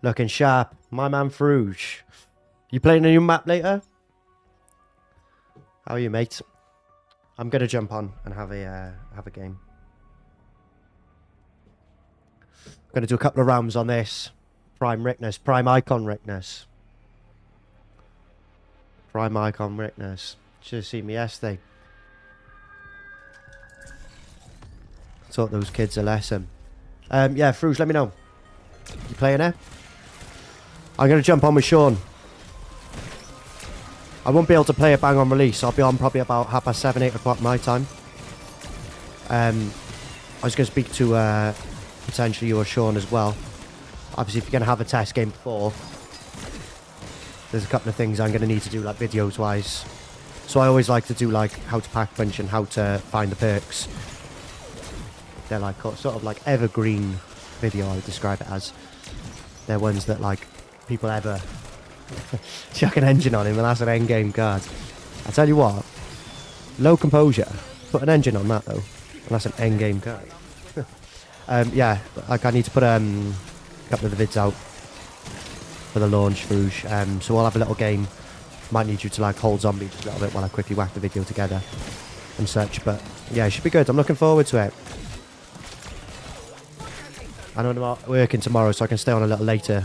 Looking sharp. My man Fruge. You playing a new map later? How are you, mate? I'm gonna jump on and have a game. I'm gonna do a couple of rounds on this. Prime Ricktness, Prime Icon Ricktness. Prime Icon Ricktness. Should have seen me yesterday. Taught those kids a lesson. Yeah, Fruge, let me know. You playing it? I'm gonna jump on with Sean. I won't be able to play it bang on release. I'll be on probably about 7:30, 8 o'clock my time. I was going to speak to potentially you or Sean as well. Obviously, if you're going to have a test game before, there's a couple of things I'm going to need to do, like videos wise. So I always like to do like how to pack punch and how to find the perks. They're like sort of like evergreen video, I would describe it as. They're ones that like people ever chuck an engine on him, and that's an end game card. I tell you what, low composure. Put an engine on that though, and that's an end game card. Yeah, like I need to put a couple of the vids out for the launch, Fruge. So we'll have a little game. Might need you to like hold zombie just a little bit while I quickly whack the video together and such. But yeah, it should be good. I'm looking forward to it. I know I'm not working tomorrow, so I can stay on a little later.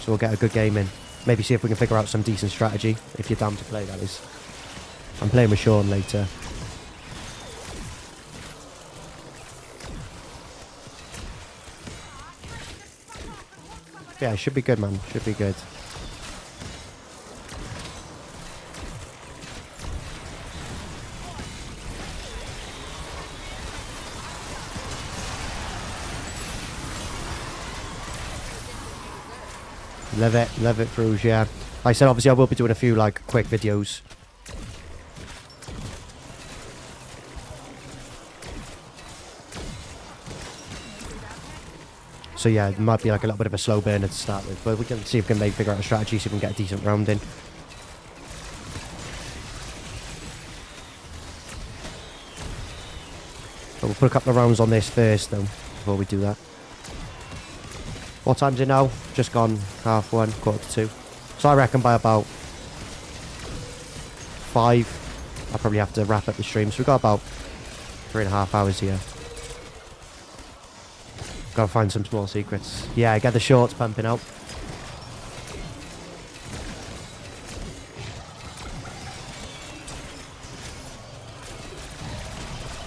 So we'll get a good game in. Maybe see if we can figure out some decent strategy, if you're down to play, that is. I'm playing with Sean later. Yeah, it should be good, man. Should be good. Love it, Fruge, yeah. Like I said, obviously I will be doing a few, like, quick videos. So yeah, it might be like a little bit of a slow burner to start with, but we can see if we can figure out a strategy, see if we can get a decent round in. But we'll put a couple of rounds on this first, though, before we do that. What time's it now? Just gone 1:30, 1:45. So I reckon by about 5, I'll probably have to wrap up the stream. So we've got about 3.5 hours here. Gotta find some small secrets. Yeah, get the shorts pumping out.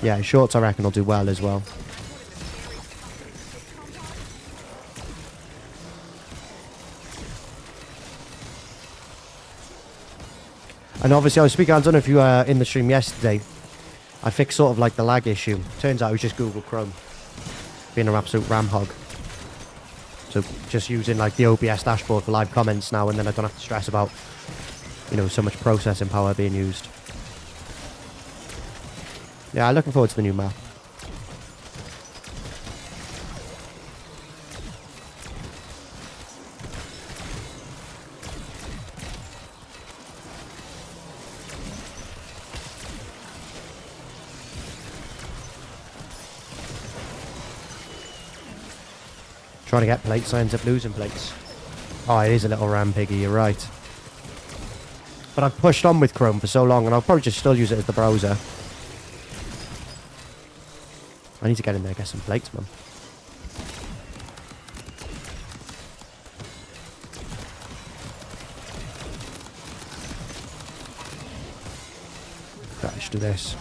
Yeah, shorts I reckon will do well as well. And obviously, I was speaking, I don't know if you were in the stream yesterday, I fixed sort of like the lag issue. Turns out it was just Google Chrome being an absolute ram hog. So just using like the OBS dashboard for live comments now, and then I don't have to stress about, you know, so much processing power being used. Yeah, looking forward to the new map. Trying to get plates, I end up losing plates. Oh, it is a little ram piggy, you're right. But I've pushed on with Chrome for so long, and I'll probably just still use it as the browser. I need to get in there and get some plates, man. Right, I should do this.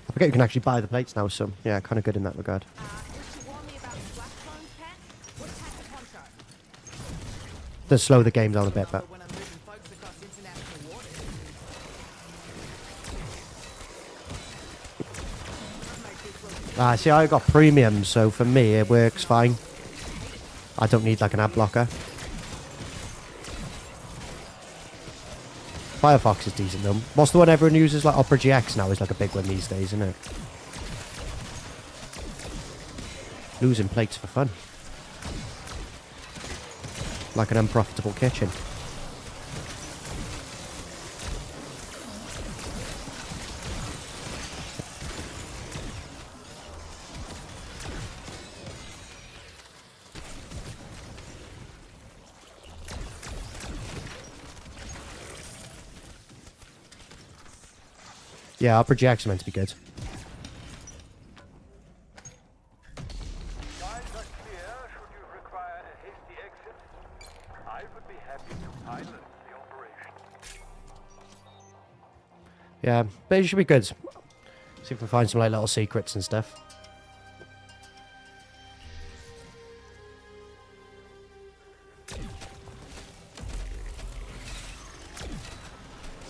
I forget you can actually buy the plates now, so yeah, kind of good in that regard. Does slow the game down a bit, but... see, I got premium, so for me it works fine. I don't need like an ad blocker. Firefox is decent though. What's the one everyone uses? Like Opera GX now is like a big one these days, isn't it? Losing plates for fun. like an unprofitable kitchen. Yeah, our projects are meant to be good. Lines are clear. Should you require a hasty exit, I would be happy to pilot the operation. Yeah, but it should be good. See if we can find some like little secrets and stuff.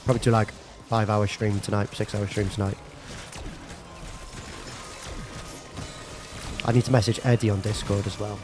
Probably do like 5-hour stream tonight, 6-hour stream tonight. I need to message Eddie on Discord as well.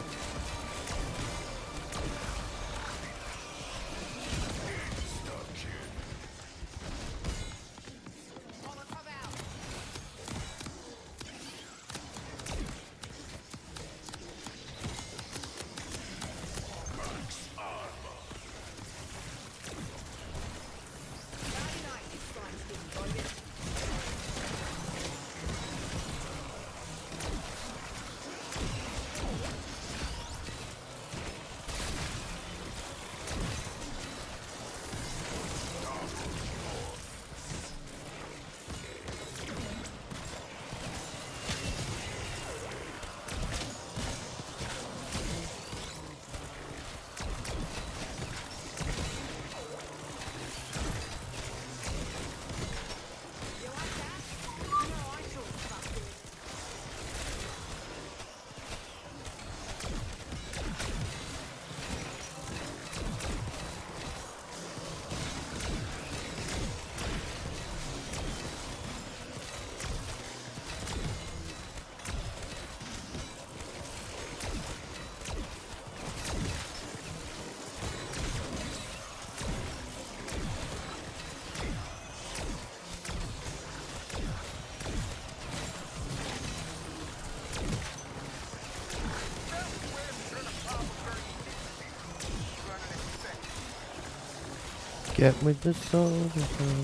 Get with the soul,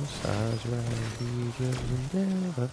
stars around the never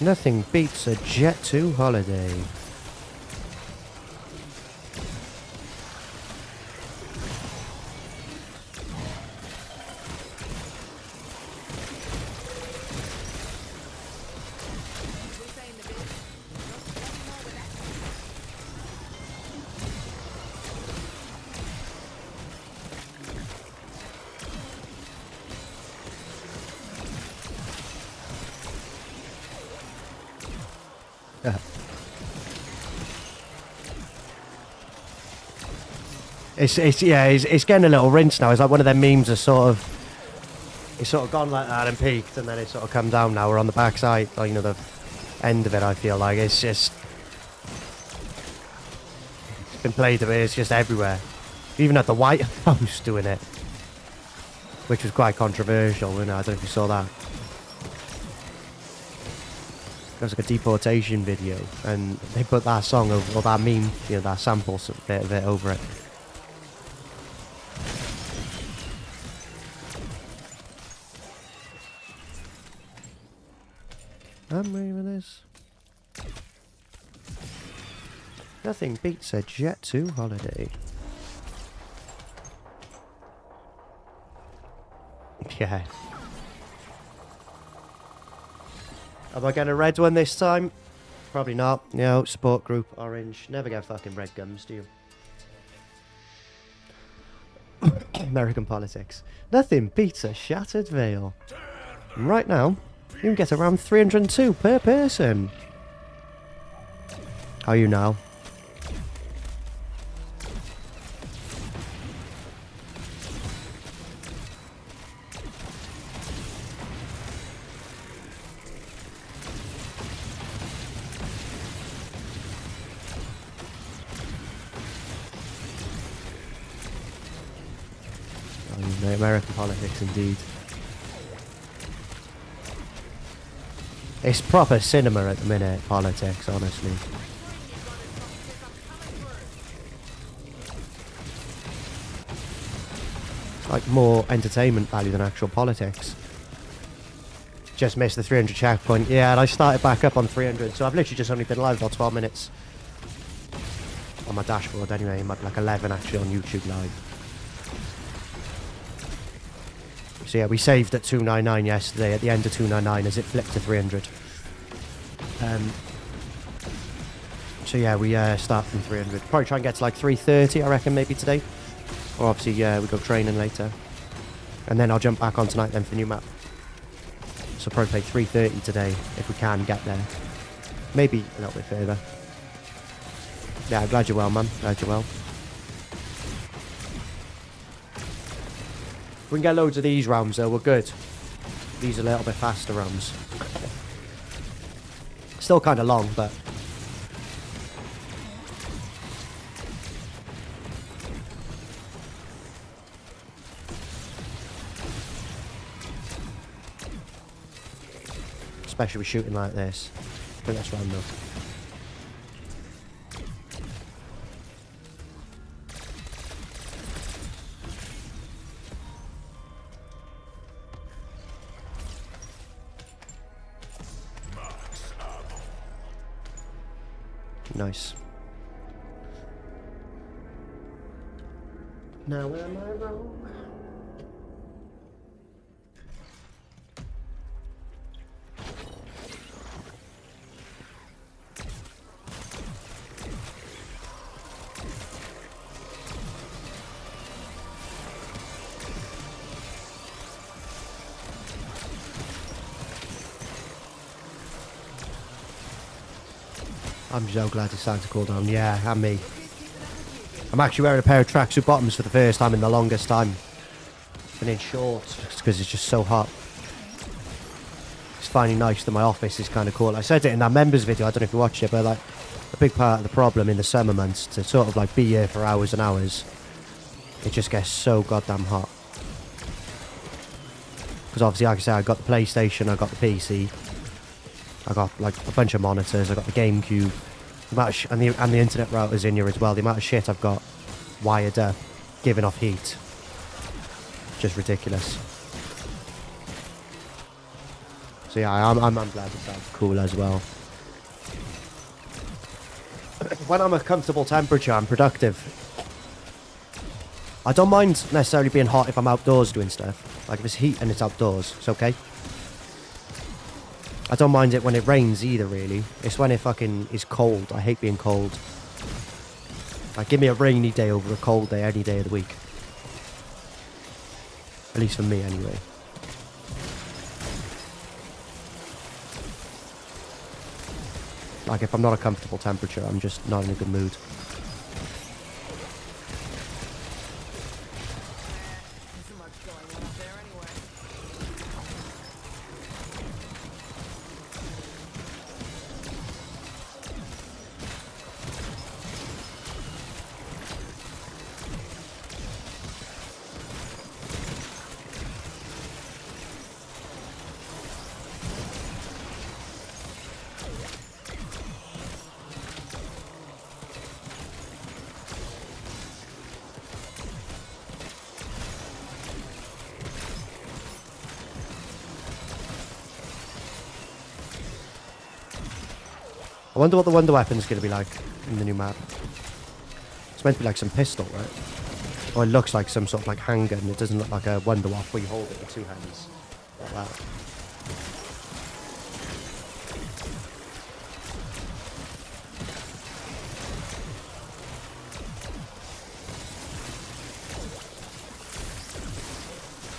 Nothing beats a Jet 2 holiday. It's getting a little rinse now. It's like one of them memes are it's sort of gone like that and peaked, and then it's sort of come down now. We're on the backside, like, you know, the end of it. I feel like it's been played a bit. It's just everywhere. Even at the White House doing it, which was quite controversial. You know, I don't know if you saw that. It was like a deportation video, and they put that song over, or that meme, you know, that sample bit of it over it. I'm ready for this. Nothing beats a Jet 2 holiday. Yeah. Am I getting a red one this time? Probably not. No, support group, orange. Never get fucking red gums, do you? American politics. Nothing beats a shattered veil. And right now, you can get around 302 per person. How are you now? American politics, indeed. It's proper cinema at the minute, politics, honestly. Like more entertainment value than actual politics. Just missed the 300 checkpoint. Yeah, and I started back up on 300, so I've literally just only been live about 12 minutes. On my dashboard anyway, like 11 actually on YouTube live. So yeah, we saved at 299 yesterday, at the end of 299 as it flipped to 300. So yeah, we start from 300. Probably try and get to like 330, I reckon, maybe today. Or obviously, yeah, we go training later. And then I'll jump back on tonight then for new map. So probably play 330 today, if we can get there. Maybe a little bit further. Yeah, I'm glad you're well, man. Glad you're well. We can get loads of these rounds though, we're good. These are a little bit faster rounds. Still kind of long, but... especially with shooting like this. I think that's round though. Nice. Now am I wrong? I'm so glad it's starting to cool down. Yeah, and me. I'm actually wearing a pair of tracksuit bottoms for the first time in the longest time. Been in shorts because it's just so hot. It's finally nice that my office is kind of cool. I said it in that members video, I don't know if you watched it, but like a big part of the problem in the summer months to sort of like be here for hours and hours, it just gets so goddamn hot. Because obviously, like I said, I got the PlayStation, I got the PC. I got like a bunch of monitors, I got the GameCube, and the internet routers in here as well. The amount of shit I've got wired up, giving off heat, just ridiculous. So yeah, I'm glad it's that cool as well. When I'm a comfortable temperature, I'm productive. I don't mind necessarily being hot if I'm outdoors doing stuff. Like if it's heat and it's outdoors, it's okay. I don't mind it when it rains either, really. It's when it fucking is cold. I hate being cold. Like, give me a rainy day over a cold day any day of the week. At least for me, anyway. Like, if I'm not a comfortable temperature, I'm just not in a good mood. I wonder what the wonder weapon's going to be like. in the new map. It's meant to be like some pistol, right? Or it looks like some sort of like handgun. It doesn't look like a Wonder Waff where you hold it with two hands. Like that.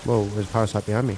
Whoa, there's a parasite behind me.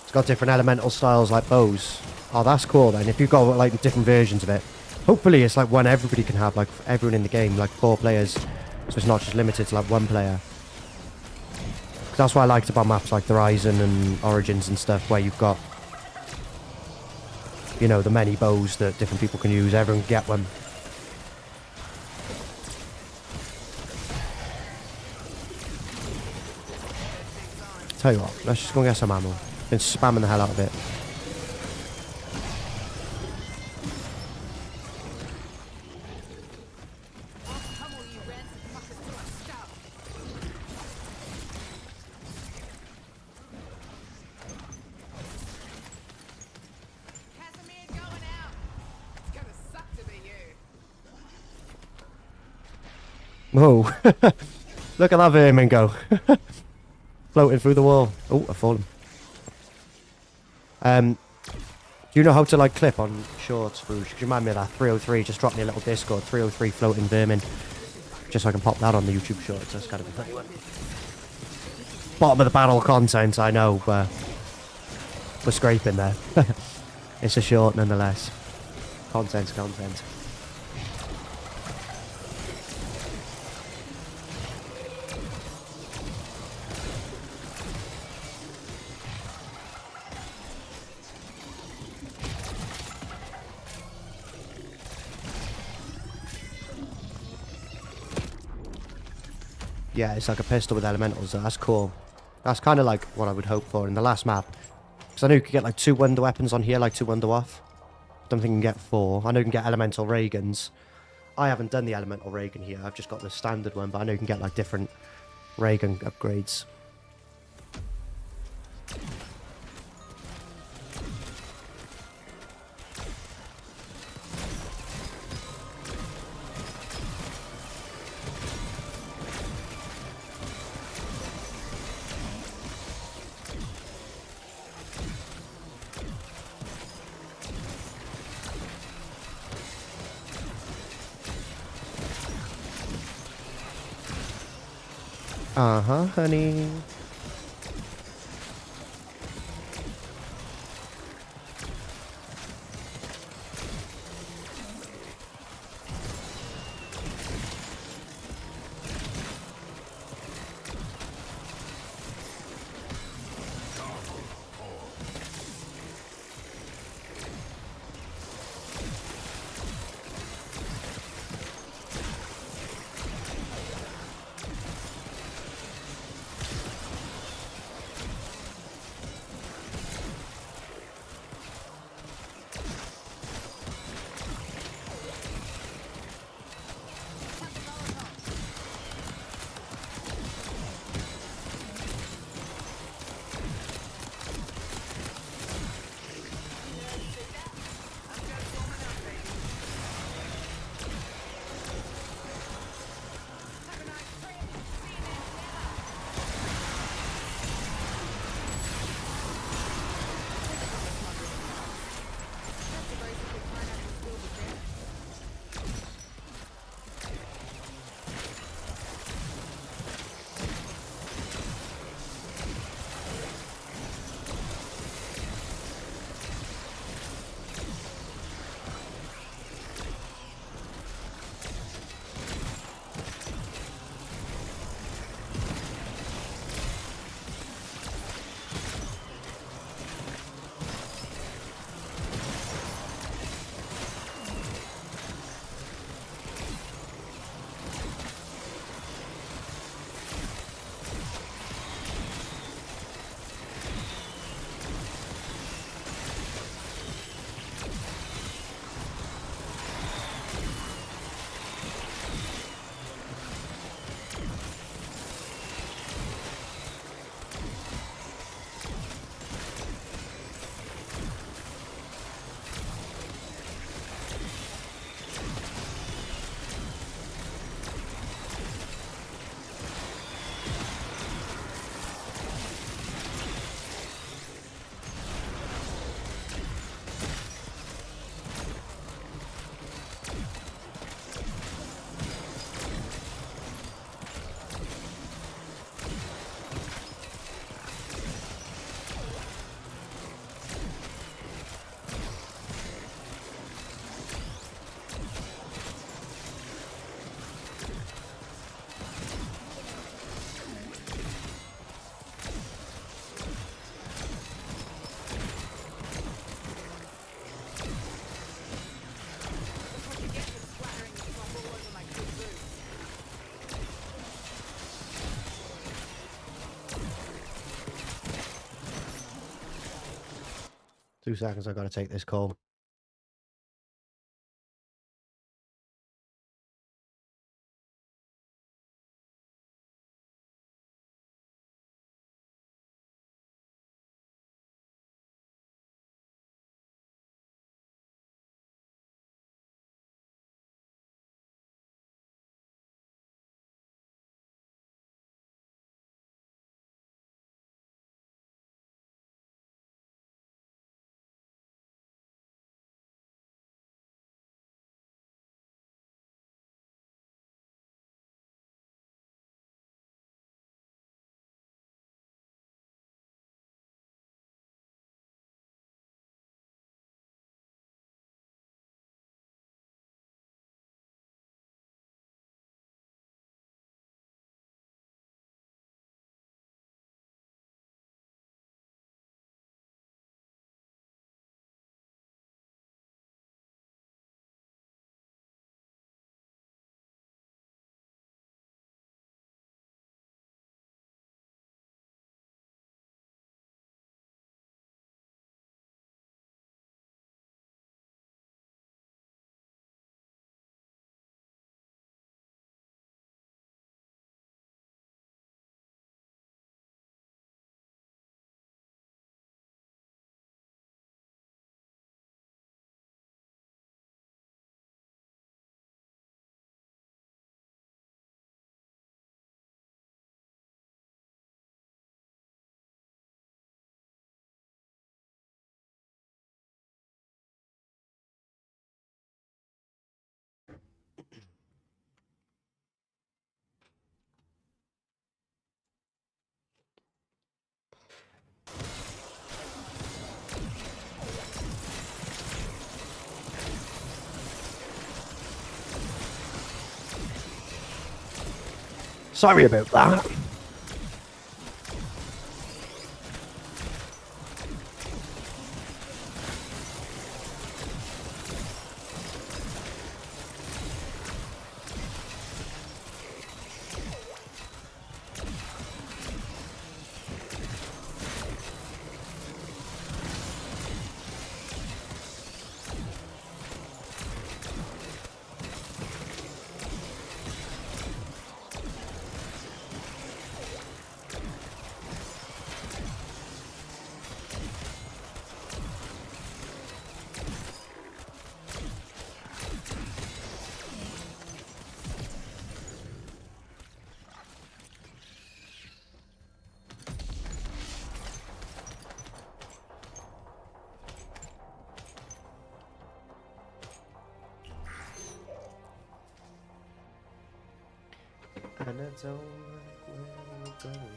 It's got different elemental styles like bows. Oh, that's cool then. If you've got like different versions of it. Hopefully it's like one everybody can have, like everyone in the game, like 4 players. So it's not just limited to like 1 player. That's what I liked about maps like the Horizon and Origins and stuff, where you've got, you know, the many bows that different people can use. Everyone can get one. Tell you what, let's just go and get some ammo. Been spamming the hell out of it. Whoa. Look at that vermin go. Floating through the wall. Oh, I've fallen. Do you know how to like clip on shorts, Rouge? Could you remind me of that? 303, just drop me a little Discord. 303 floating vermin. Just so I can pop that on the YouTube shorts. That's gotta be funny one. Bottom of the barrel content, I know, but we're scraping there. It's a short nonetheless. Content's content. Yeah, it's like a pistol with elementals. That's cool. That's kind of like what I would hope for in the last map. Because I know you could get like 2 wonder weapons on here, like 2 wonder waff. Don't think you can get 4. I know you can get elemental ray guns. I haven't done the elemental ray gun here. I've just got the standard one, but I know you can get like different ray gun upgrades. Uh-huh, honey. 2 seconds, I gotta take this call. Sorry about that. And I don't like where we're going.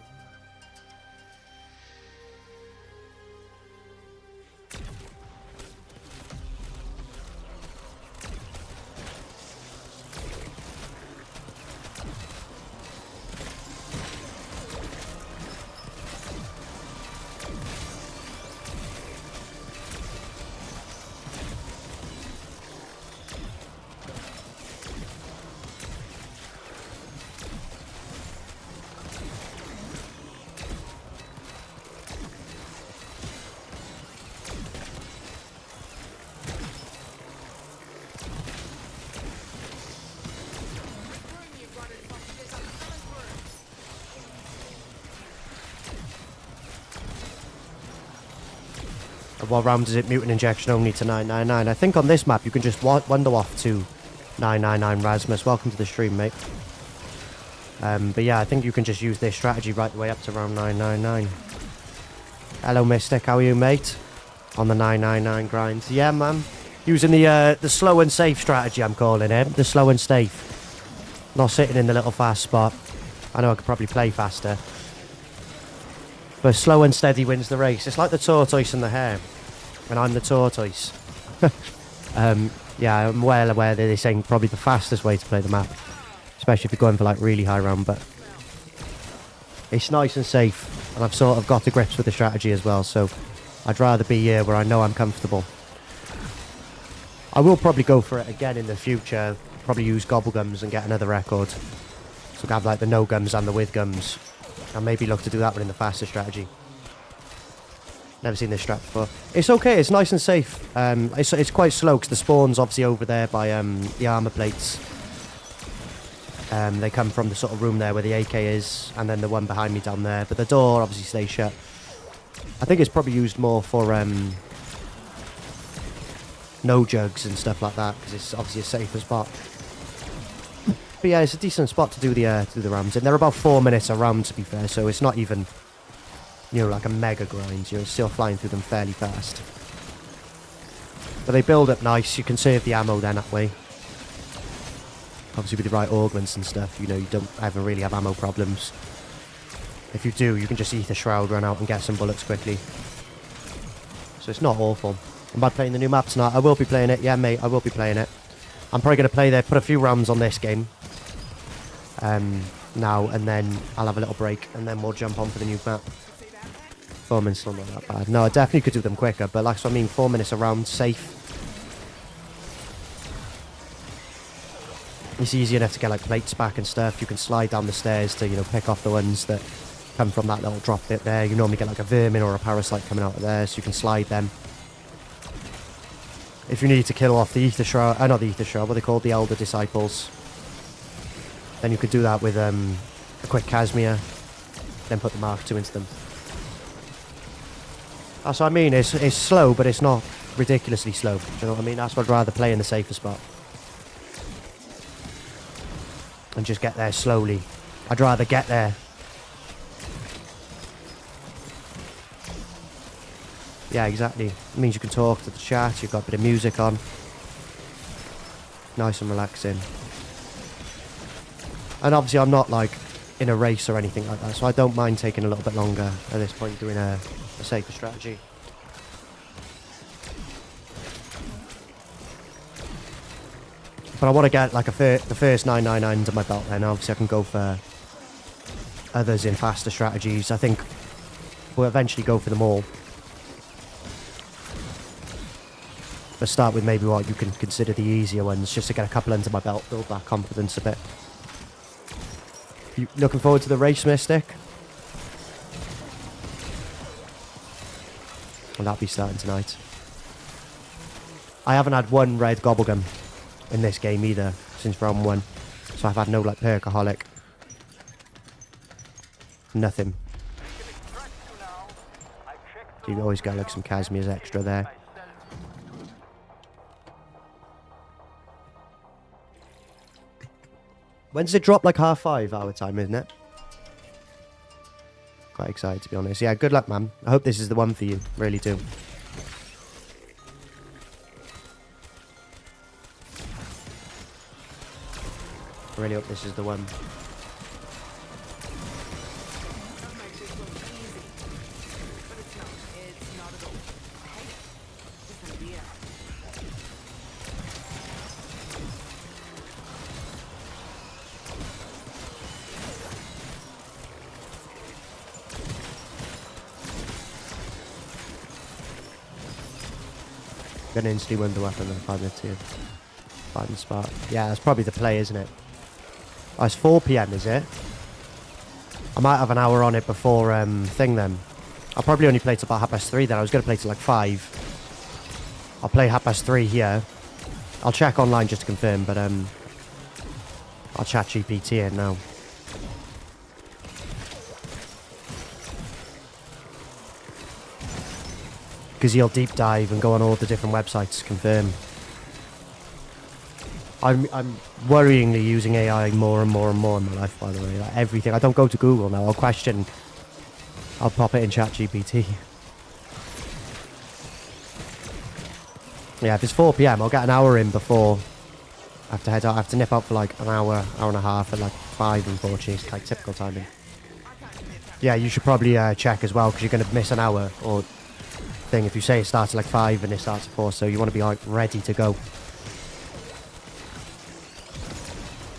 What round is it? Mutant injection only to 999. I think on this map you can just wander off to 999 Rasmus. Welcome to the stream, mate. But yeah, I think you can just use this strategy right the way up to round 999. Hello, Mystic. How are you, mate? On the 999 grind. Yeah, man. Using the slow and safe strategy, I'm calling it. The slow and safe. Not sitting in the little fast spot. I know I could probably play faster. But slow and steady wins the race. It's like the tortoise and the hare. And I'm the tortoise. Yeah, I'm well aware that this ain't probably the fastest way to play the map. Especially if you're going for like really high round, but it's nice and safe. And I've sort of got to grips with the strategy as well, so I'd rather be here where I know I'm comfortable. I will probably go for it again in the future. Probably use gobblegums and get another record. So have like the no gums and the with gums. And maybe look to do that one in the faster strategy. Never seen this strat before. It's okay. It's nice and safe. It's quite slow because the spawn's obviously over there by the armor plates. They come from the sort of room there where the AK is, and then the one behind me down there. But the door obviously stays shut. I think it's probably used more for no jugs and stuff like that because it's obviously a safer spot. But yeah, it's a decent spot to do the rounds, and they're about 4 minutes a round to be fair. So it's not even, you know, like a mega grind. You're still flying through them fairly fast. But they build up nice. You can save the ammo then that way. Obviously with the right augments and stuff, you know, you don't ever really have ammo problems. If you do, you can just ether shroud, run out and get some bullets quickly. So it's not awful. Am I playing the new map tonight? I will be playing it. Yeah, mate, I will be playing it. I'm probably going to play there, put a few rounds on this game. Now, and then I'll have a little break, and then we'll jump on for the new map. 4 minutes still not that bad. No, I definitely could do them quicker, but like, so I mean, 4 minutes a round, safe. It's easy enough to get like plates back and stuff. You can slide down the stairs to, you know, pick off the ones that come from that little drop bit there. You normally get like a vermin or a parasite coming out of there, so you can slide them. If you need to kill off the ether shroud, not the ether shroud, what they called, the elder disciples, then you could do that with a quick Casimir, then put the Mark II into them. That's what I mean. It's slow, but it's not ridiculously slow. Do you know what I mean? That's what I'd rather play in the safer spot. And just get there slowly. I'd rather get there. Yeah, exactly. It means you can talk to the chat, you've got a bit of music on. Nice and relaxing. And obviously I'm not like in a race or anything like that, so I don't mind taking a little bit longer at this point doing a safer strategy. But I want to get like the first 999 under my belt, then obviously I can go for others in faster strategies. I think we'll eventually go for them all. But start with maybe what you can consider the easier ones, just to get a couple under my belt, build that confidence a bit. You looking forward to the race, Mystic? Well, that'll be starting tonight. I haven't had one red gobblegum in this game either since round 1, so I've had no like perkaholic, nothing. So you always get like some Casimirs extra there. When does it drop? Like 5:30 our time, isn't it? Quite excited to be honest. Yeah, good luck, man. I hope this is the one for you, really do. I really hope this is the one. Gonna instantly win the weapon and 5 minutes here. Find the spot. Yeah, that's probably the play, isn't it? Oh, it's 4 PM, is it? I might have an hour on it before thing then. I'll probably only play till about 3:30 then. I was going to play till like 5. I'll play 3:30 here. I'll check online just to confirm, but I'll chat GPT it now. Because he'll deep dive and go on all the different websites to confirm. I'm worryingly using AI more and more and more in my life, by the way. Like everything. I don't go to Google now. I'll pop it in ChatGPT. Yeah, if it's 4 PM, I'll get an hour in before I have to head out. I have to nip out for like an hour, hour and a half at like 5, unfortunately. It's like typical timing. Yeah, you should probably check as well, because you're going to miss an hour or thing if you say it starts at like 5 and it starts at 4, so you want to be like ready to go.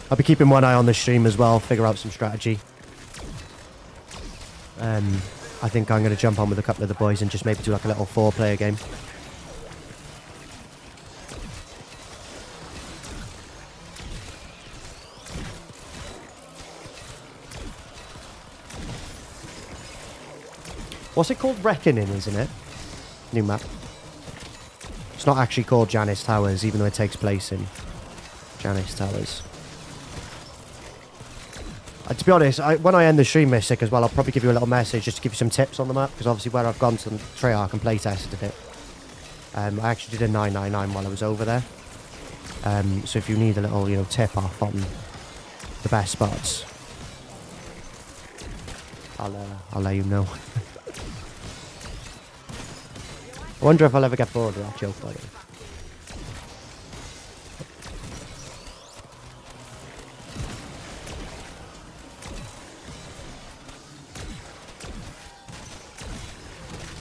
I'll be keeping one eye on the stream as well, figure out some strategy. I think I'm going to jump on with a couple of the boys and just maybe do like a little 4-player game. What's it called? Reckoning, isn't it? new map. It's not actually called Janice Towers, even though it takes place in Janice Towers. To be honest, when I end the stream, Mystic, as well, I'll probably give you a little message just to give you some tips on the map, because obviously where I've gone to Treyarch and play tested it, I actually did a 999 while I was over there. So if you need a little, you know, tip off on the best spots, I'll let you know. I wonder if I'll ever get bored of that joke, by the way.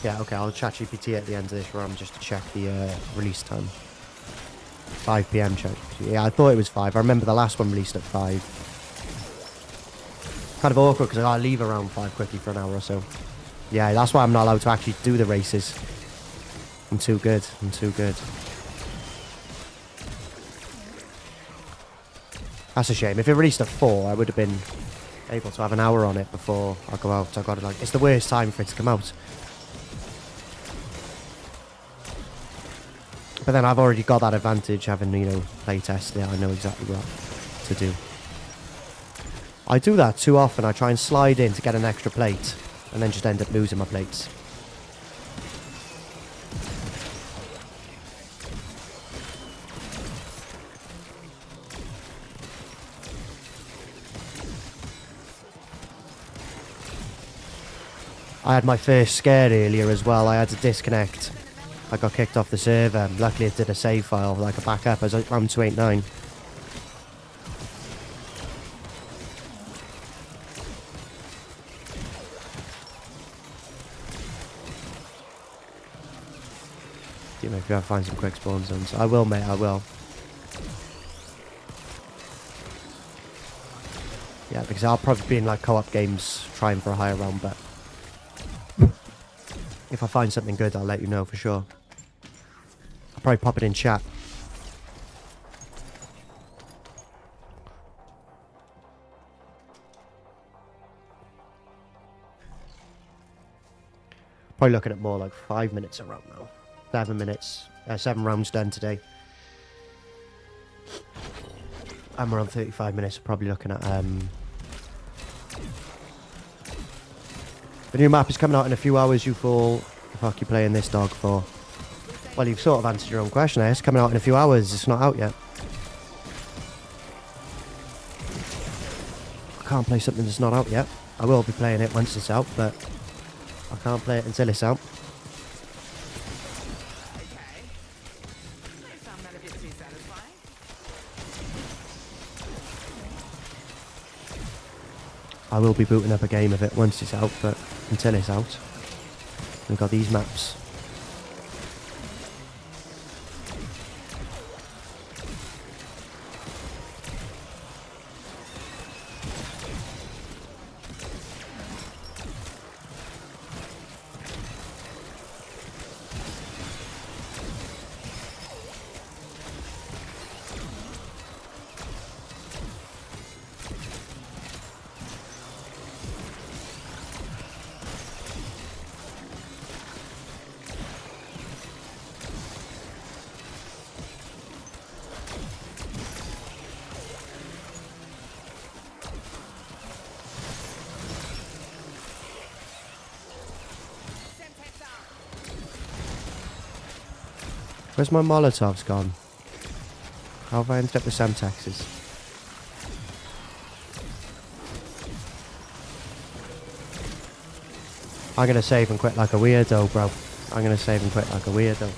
Yeah, okay, I'll chat GPT at the end of this round just to check the release time. 5 PM check. Yeah, I thought it was 5. I remember the last one released at 5. Kind of awkward because I gotta leave around 5 quickly for an hour or so. Yeah, that's why I'm not allowed to actually do the races. I'm too good. I'm too good. That's a shame. If it released at 4, I would have been able to have an hour on it before I go out. I got to, like, it's the worst time for it to come out. But then I've already got that advantage, having, you know, play tested it. I know exactly what to do. I do that too often. I try and slide in to get an extra plate, and then just end up losing my plates. I had my first scare earlier as well. I had to disconnect. I got kicked off the server. Luckily it did a save file, like a backup. I was like, I'm 289. You know, if you gotta find some quick spawn zones. I will, mate, I will. Yeah, because I'll probably be in like co-op games trying for a higher round, but if I find something good, I'll let you know for sure. I'll probably pop it in chat. Probably looking at more like 5 minutes around now. 7 minutes. 7 rounds done today. I'm around 35 minutes. Probably looking at the new map is coming out in a few hours. You fool. The fuck you playing this dog for? Well, you've sort of answered your own question there. It's coming out in a few hours. It's not out yet. I can't play something that's not out yet. I will be playing it once it's out, but I can't play it until it's out. I will be booting up a game of it once it's out, but until it's out, we've got these maps. Where's my Molotovs gone? How have I ended up with Semtexes? I'm gonna save and quit like a weirdo, bro. I'm gonna save and quit like a weirdo.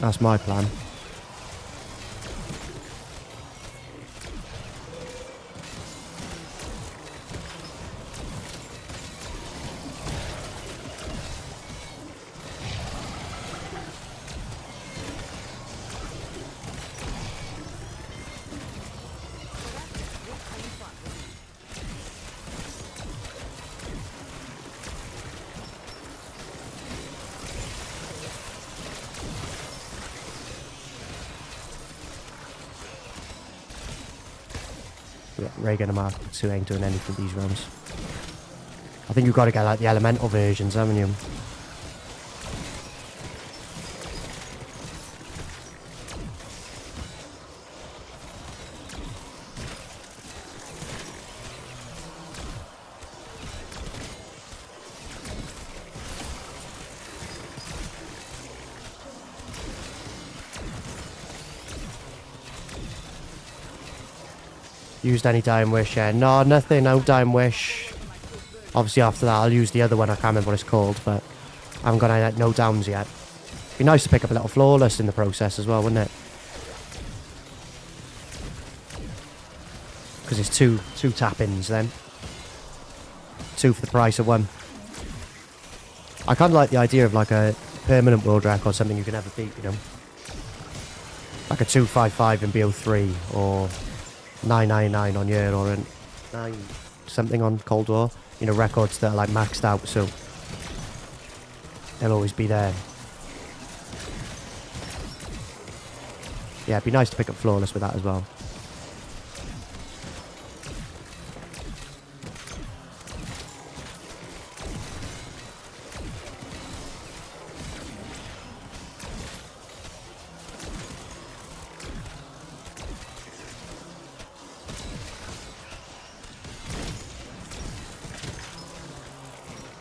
That's my plan. Yeah, Reagan and Mark 2 ain't doing anything these rounds. I think you've got to get like the elemental versions, haven't you? Used any Dying Wish yet? No, nothing. No Dying Wish. Obviously, after that, I'll use the other one. I can't remember what it's called, but I haven't got any, no downs yet. Be nice to pick up a little Flawless in the process as well, wouldn't it? Because it's two tap-ins then. 2 for the price of 1. I kind of like the idea of like a permanent world record or something you can never beat, you know? Like a 255 in BO3 or 999 on Year or a 9 something on Cold War. You know, records that are like maxed out, so they'll always be there. Yeah, it'd be nice to pick up Flawless with that as well.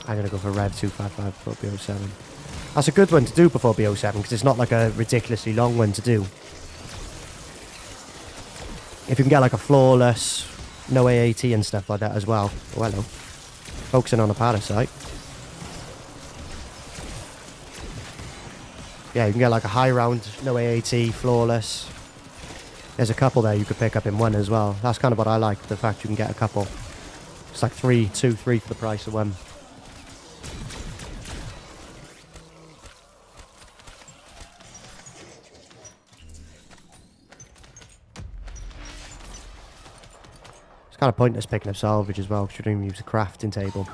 I'm going to go for Rev 255 before BO7. That's a good one to do before BO7 because it's not like a ridiculously long one to do. If you can get like a Flawless, no AAT and stuff like that as well. Oh, hello. Focusing on a Parasite. Yeah, you can get like a high round, no AAT, Flawless. There's a couple there you could pick up in one as well. That's kind of what I like, the fact you can get a couple. It's like 3 for the price of 1. Kind of pointless picking up salvage as well because you don't even use the crafting table.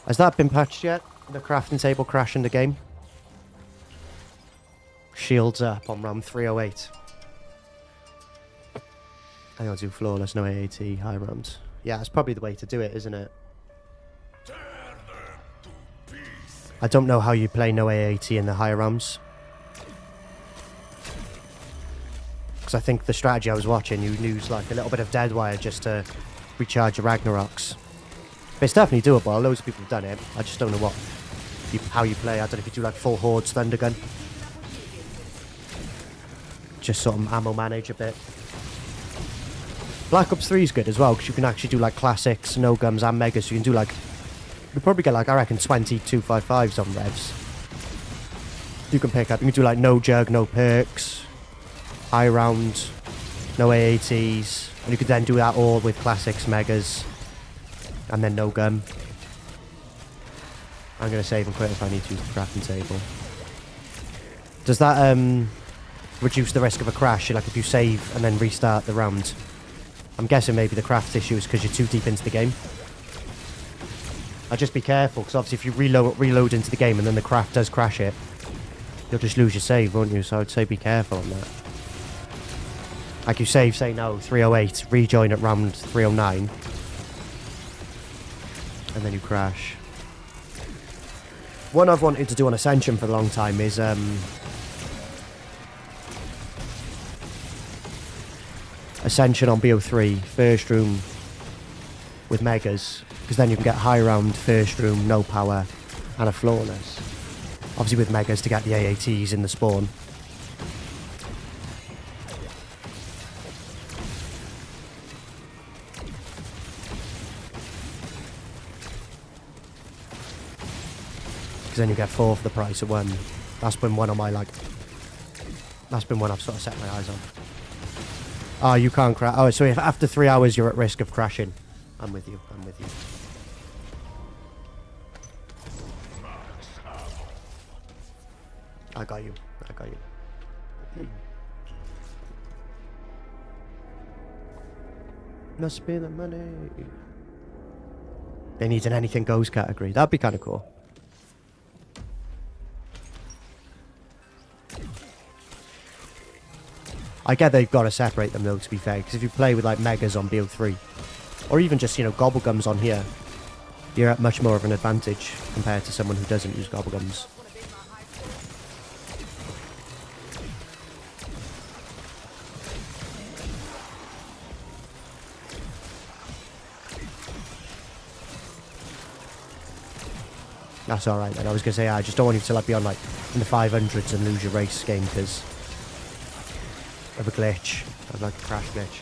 Has that been patched yet? The crafting table crashing the game? Shields up on round 308. I think I'll do Flawless, no AAT, high rounds. Yeah, that's probably the way to do it, isn't it? I don't know how you play no AAT in the higher rounds. Because I think the strategy I was watching, you use like a little bit of Deadwire just to recharge your Ragnaroks. But it's definitely doable. Loads of people have done it. I just don't know how you play. I don't know if you do like full Hordes Thundergun. Just sort of ammo manage a bit. Black Ops 3 is good as well because you can actually do like classics, no gums and megas. So you can do like, you probably get like, I reckon 20 255s on revs. You can pick up. You can do like no jug, no perks. High round, no AATs, and you could then do that all with classics, megas, and then no gun. I'm going to save and quit if I need to use the crafting table. Does that reduce the risk of a crash, like if you save and then restart the round? I'm guessing maybe the craft issue is because you're too deep into the game. I'd just be careful, because obviously if you reload into the game and then the craft does crash it, you'll just lose your save, won't you? So I'd say be careful on that. Like you save, say no, 308, rejoin at round 309, and then you crash. One I've wanted to do on Ascension for a long time is Ascension on BO3, first room with megas, because then you can get high round, first room, no power, and a Flawless. Obviously with megas to get the AATs in the spawn. Then you get 4 for the price of 1. That's been one of my that's been one I've sort of set my eyes on. Oh, you can't crash. Oh, so if after 3 hours you're at risk of crashing. I'm with you. I got you. Must be the money. They need an anything goes category. That'd be kind of cool. I get they've got to separate them though, to be fair, because if you play with like megas on BO3, or even just, you know, gobblegums on here, you're at much more of an advantage compared to someone who doesn't use gobblegums. That's alright then. I was going to say, I just don't want you to like be on like in the 500s and lose your race game because of a glitch, of like a crash glitch.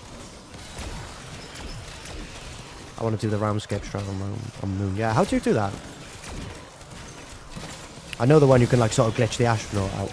I want to do the round skip straight on Moon. Yeah, how do you do that? I know the one you can like sort of glitch the astronaut out.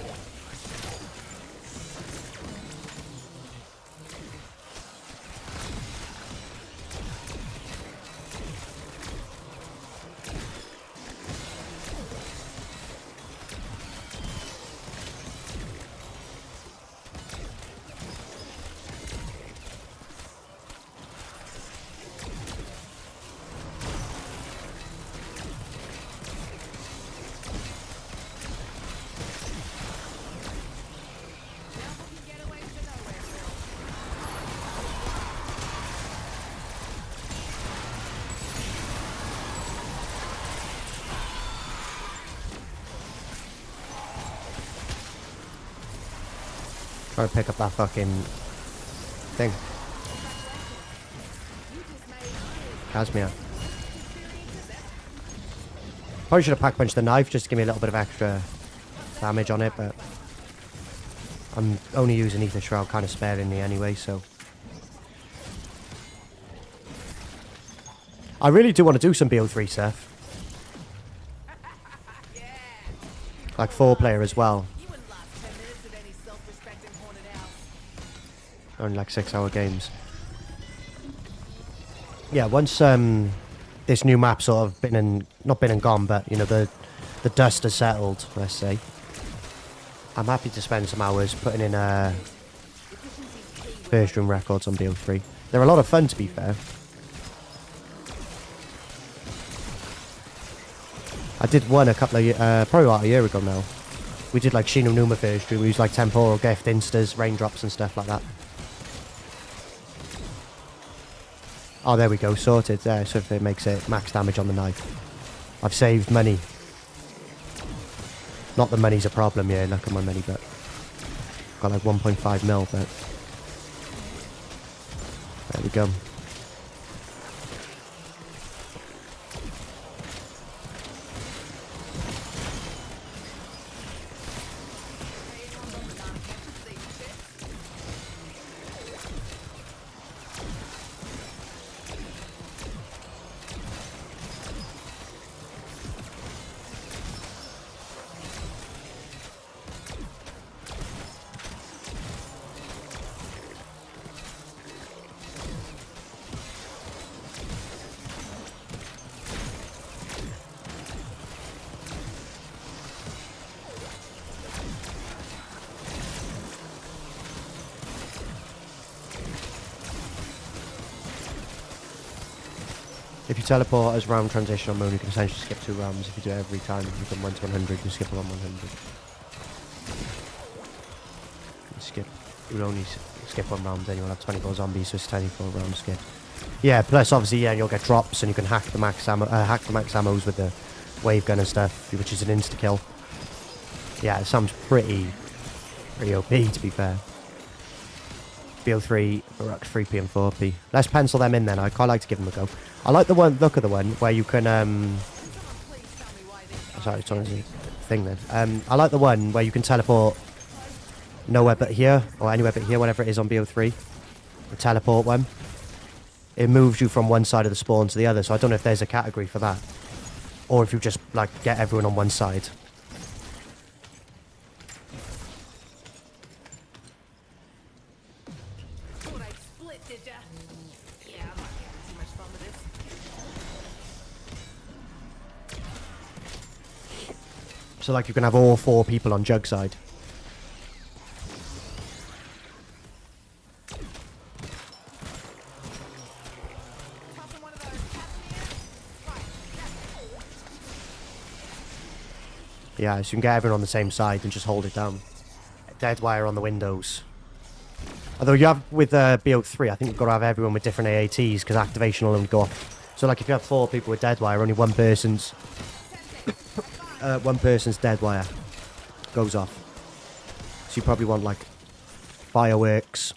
Try to pick up that fucking thing. Casimir. Probably should have pack punched the knife just to give me a little bit of extra damage on it, but I'm only using Ether Shroud kind of sparingly anyway, so. I really do want to do some BO3 stuff. Like 4-player as well. Only like 6-hour games. Yeah, once this new map sort of not been and gone, but you know the dust has settled, let's say. I'm happy to spend some hours putting in first room records on BO3. They're a lot of fun, to be fair. I did one a couple of probably about a year ago now. We did like Shino Numa first room. We used like temporal gift, instas, raindrops, and stuff like that. Oh, there we go, sorted there, so if it makes it max damage on the knife. I've saved money. Not that money's a problem, yeah, look at my money, but got like 1.5 mil, but there we go. If you teleport as round transition on Moon, you can essentially skip 2 rounds. If you do it every time, you can 1 to 100, you skip along 100. You would only skip 1 round, then you'll have 24 zombies, so it's 24 round skip. Yeah, plus obviously, yeah, you'll get drops and you can hack the max ammos with the wave gun and stuff, which is an insta kill. Yeah, it sounds pretty OP, to be fair. BO3, Rux 3p and 4p. Let's pencil them in then. I quite like to give them a go. I like the one. Look at the one where you can. Sorry, it's on a thing then. I like the one where you can teleport nowhere but here or anywhere but here, whatever it is on BO3. The teleport one. It moves you from one side of the spawn to the other. So I don't know if there's a category for that, or if you just like get everyone on one side. So like you can have all 4 people on Jug side. Yeah, so you can get everyone on the same side and just hold it down. Dead wire on the windows. Although you have with BO3, I think you've got to have everyone with different AATs because activation will only go off. So like if you have 4 people with dead wire, only one person's dead wire goes off. So you probably want like fireworks,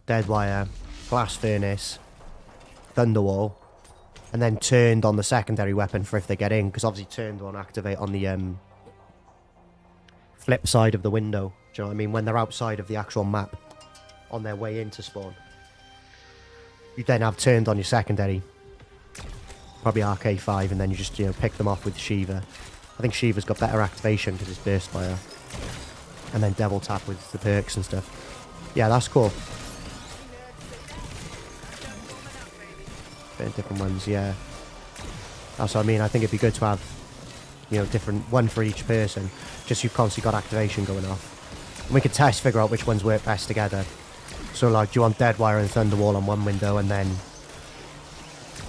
dead wire, glass furnace, thunderwall, and then turned on the secondary weapon for if they get in, because obviously turned won't activate on the flip side of the window. Do you know what I mean? When they're outside of the actual map on their way into spawn. you then have turned on your secondary, probably RK5, and then you just, you know, pick them off with Shiva. I think Shiva's got better activation because it's burst fire. And then double tap with the perks and stuff. Yeah, that's cool. Bit of different ones, yeah. That's what I mean. I think it'd be good to have, you know, different, one for each person. Just so you've constantly got activation going off. And we could figure out which ones work best together. So, like, do you want Deadwire and Thunderwall on one window and then,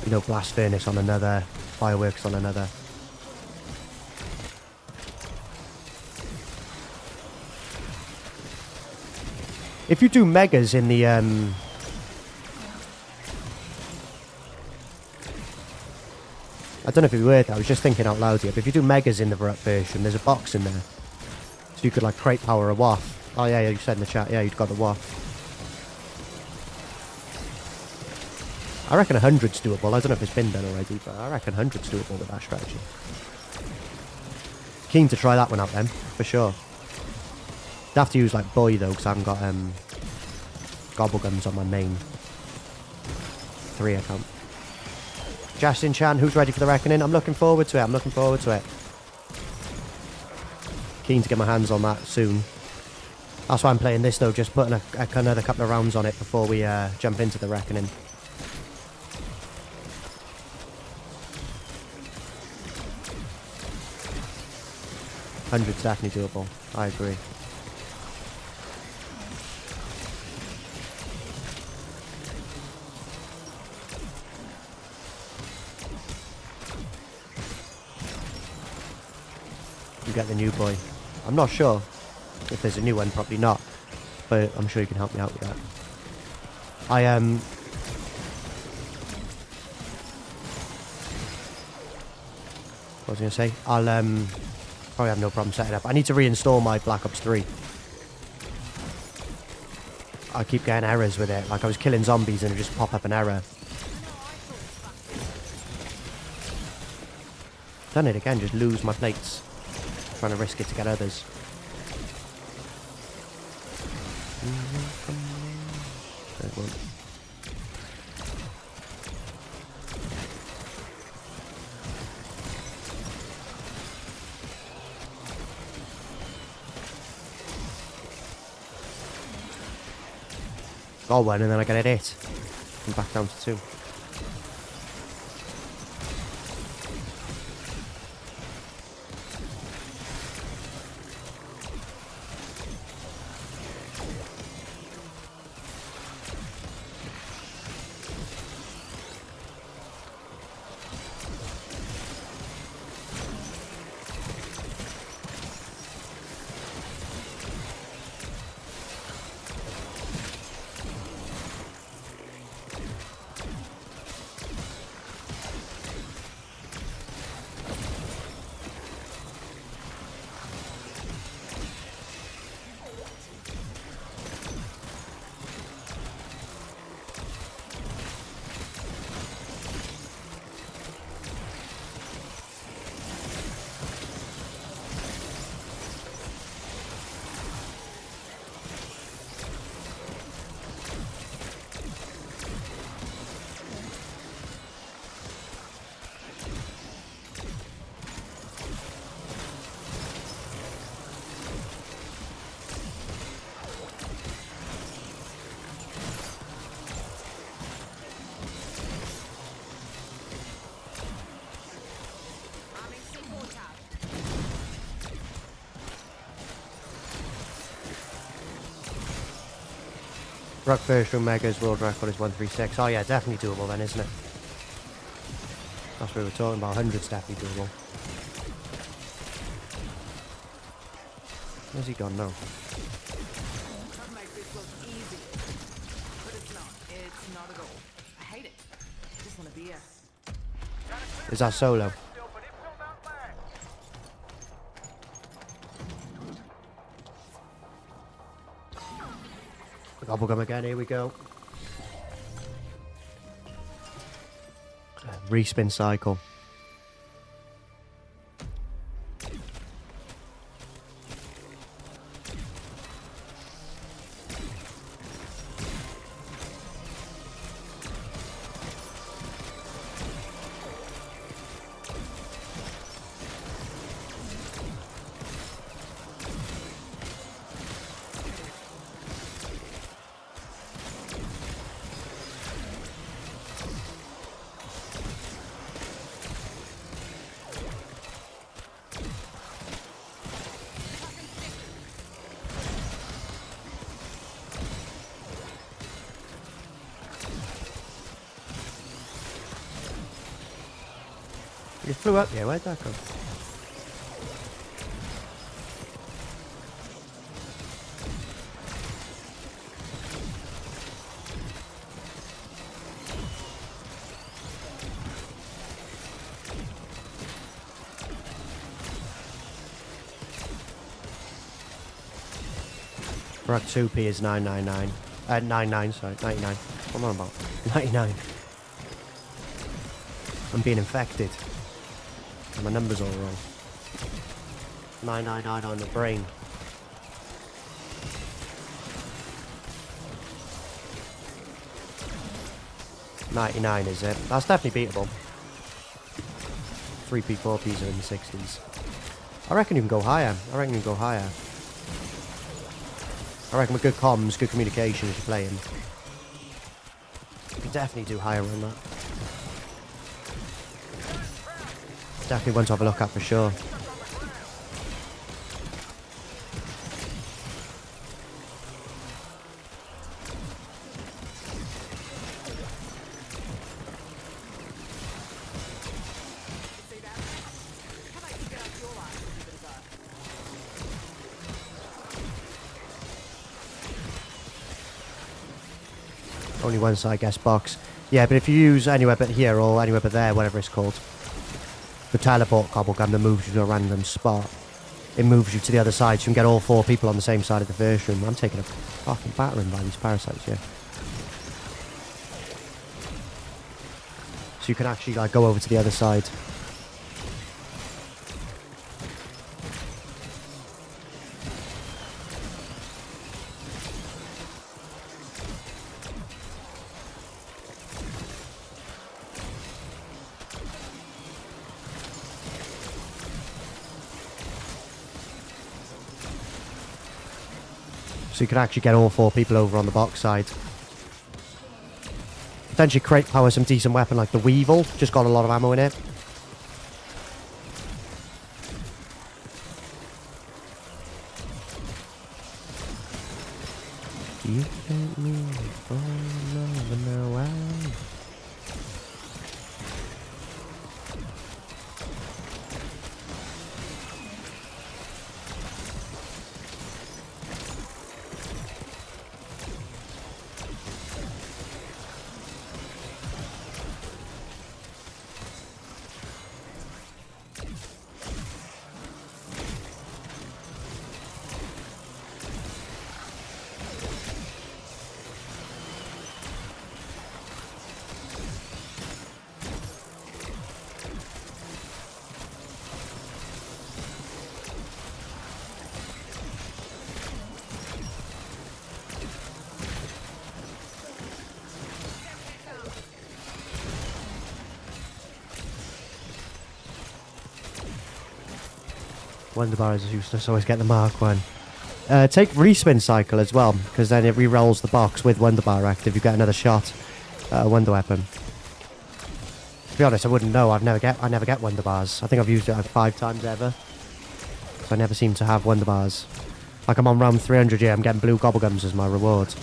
you know, Blast Furnace on another, Fireworks on another? If you do Megas in the, I don't know if it worked, I was just thinking out loud here, but if you do Megas in the Rickt version, there's a box in there. So you could, like, crate power a waff. Oh, yeah, you said in the chat, yeah, you'd got the waff. I reckon 100's doable. I don't know if it's been done already, but I reckon 100's doable with that strategy. Keen to try that one out then, for sure. I'd have to use, like, Boy, though, because I haven't got Gobblegums on my main 3 account. Justin Chan, who's ready for the reckoning? I'm looking forward to it. I'm looking forward to it. Keen to get my hands on that soon. That's why I'm playing this, though, just putting another couple of rounds on it before we jump into the reckoning. $100's definitely doable. I agree. You get the new boy. I'm not sure if there's a new one, probably not, but I'm sure you can help me out with that. What was I going to say? I'll probably have no problem setting up. I need to reinstall my Black Ops 3. I keep getting errors with it. Like, I was killing zombies and it just pop up an error. Done it again, just lose my plates. Trying to risk it to get others. There it won't. Got one and then I get it 8. I'm back down to 2. Rickt version Megas world record is 136. Oh yeah, definitely doable then, isn't it? That's what we were talking about. 100's definitely doable. Where's he gone now? That makes this look easy, but it's not. It's not at all. I hate it. I just want to be here. Is that solo? Still, but it's not that bad. Gobblegum again, here we go. Respin cycle. You flew up here. Where'd that come? Rack 2p is 999. 99, sorry, 99. What am I about? 99. I'm being infected. And my number's all wrong. 999 on the brain. $99 is it? That's definitely beatable. 3p, 4p's are in the 60s. I reckon you can go higher. I reckon with good comms, good communication as you're playing, you can definitely do higher on that. Definitely one to have a look at for sure. Only one side, guess, box. Yeah, but if you use anywhere but here or anywhere but there, whatever it's called, the teleport cobblegum that moves you to a random spot, it moves you to the other side so you can get all 4 people on the same side of the first room. I'm taking a fucking battering by these parasites here. So you can actually like go over to the other side. So you can actually get all 4 people over on the box side. Potentially crate power some decent weapon like the Weevil. Just got a lot of ammo in it. You sent me for love and now I... Wonder bar is useless, always get the mark one. Take respin cycle as well, because then it re-rolls the box with wonder bar active. You get another shot at a wonder weapon. To be honest, I wouldn't know. I never get wonder bars. I think I've used it like 5 times ever. So I never seem to have wonder bars. Like I'm on round 300 here, I'm getting blue gobblegums as my reward.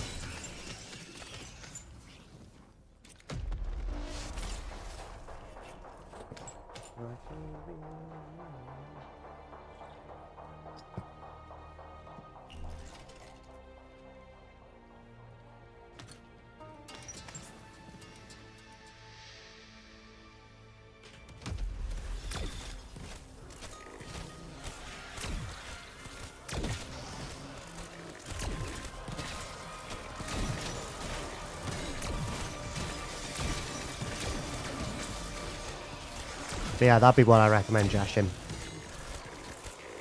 But yeah, that'd be what I recommend, Jashin.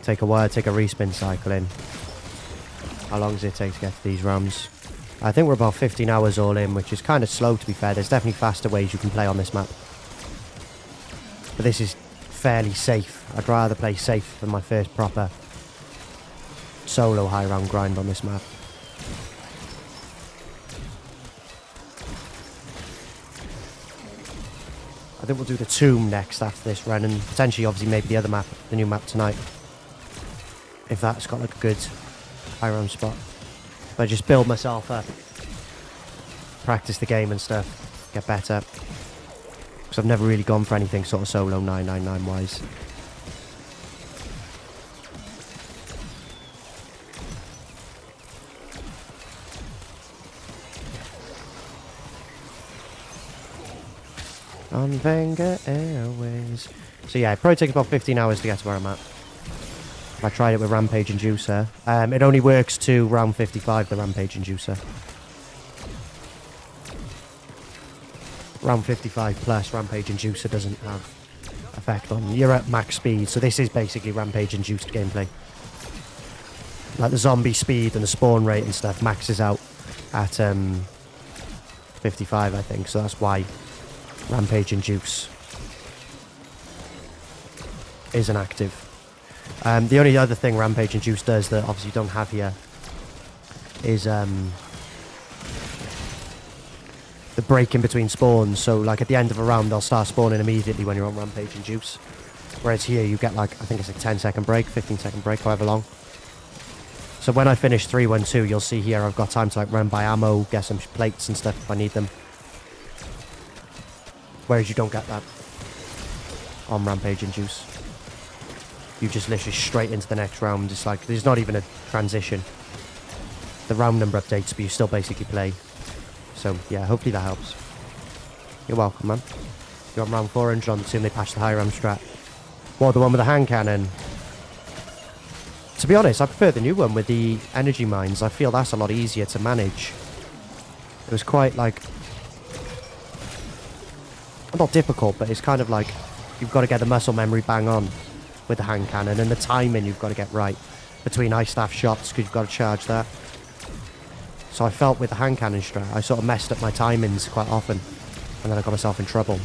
Take a respin cycle in. How long does it take to get to these realms? I think we're about 15 hours all in, which is kind of slow to be fair. There's definitely faster ways you can play on this map. But this is fairly safe. I'd rather play safe than my first proper solo high round grind on this map. I think we'll do the tomb next after this run, and potentially obviously maybe the other map, the new map tonight. If that's got like a good high round spot. But I just build myself up. Practice the game and stuff. Get better. Because I've never really gone for anything sort of solo 999 wise. On Venga Airways. So yeah, it probably takes about 15 hours to get to where I'm at. I tried it with Rampage and Juicer. It only works to round 55, the Rampage and Juicer. Round 55 plus Rampage and Juicer doesn't have effect on. You're at max speed, so this is basically Rampage and Juiced gameplay. Like the zombie speed and the spawn rate and stuff maxes out at 55, I think. So that's why Rampage and Juice isn't active. The only other thing Rampage and Juice does that obviously you don't have here is the break in between spawns. So like at the end of a round they'll start spawning immediately when you're on Rampage and Juice, whereas here you get like, I think it's a 10-second break, 15-second break, however long. So when I finish 312, you'll see here I've got time to like run by ammo, get some plates and stuff if I need them, whereas you don't get that on Rampage and Juice. You just literally straight into the next round. It's like there's not even a transition. The round number updates, but you still basically play. So yeah, hopefully that helps. You're welcome, man. You're on round 400 on the team. They patched the high ram strat. What, the one with the hand cannon? To be honest, I prefer the new one with the energy mines. I feel that's a lot easier to manage. It was quite like, not difficult, but it's kind of like you've got to get the muscle memory bang on with the hand cannon, and the timing you've got to get right between ice staff shots, because you've got to charge that. So I felt with the hand cannon strat, I sort of messed up my timings quite often, and then I got myself in trouble.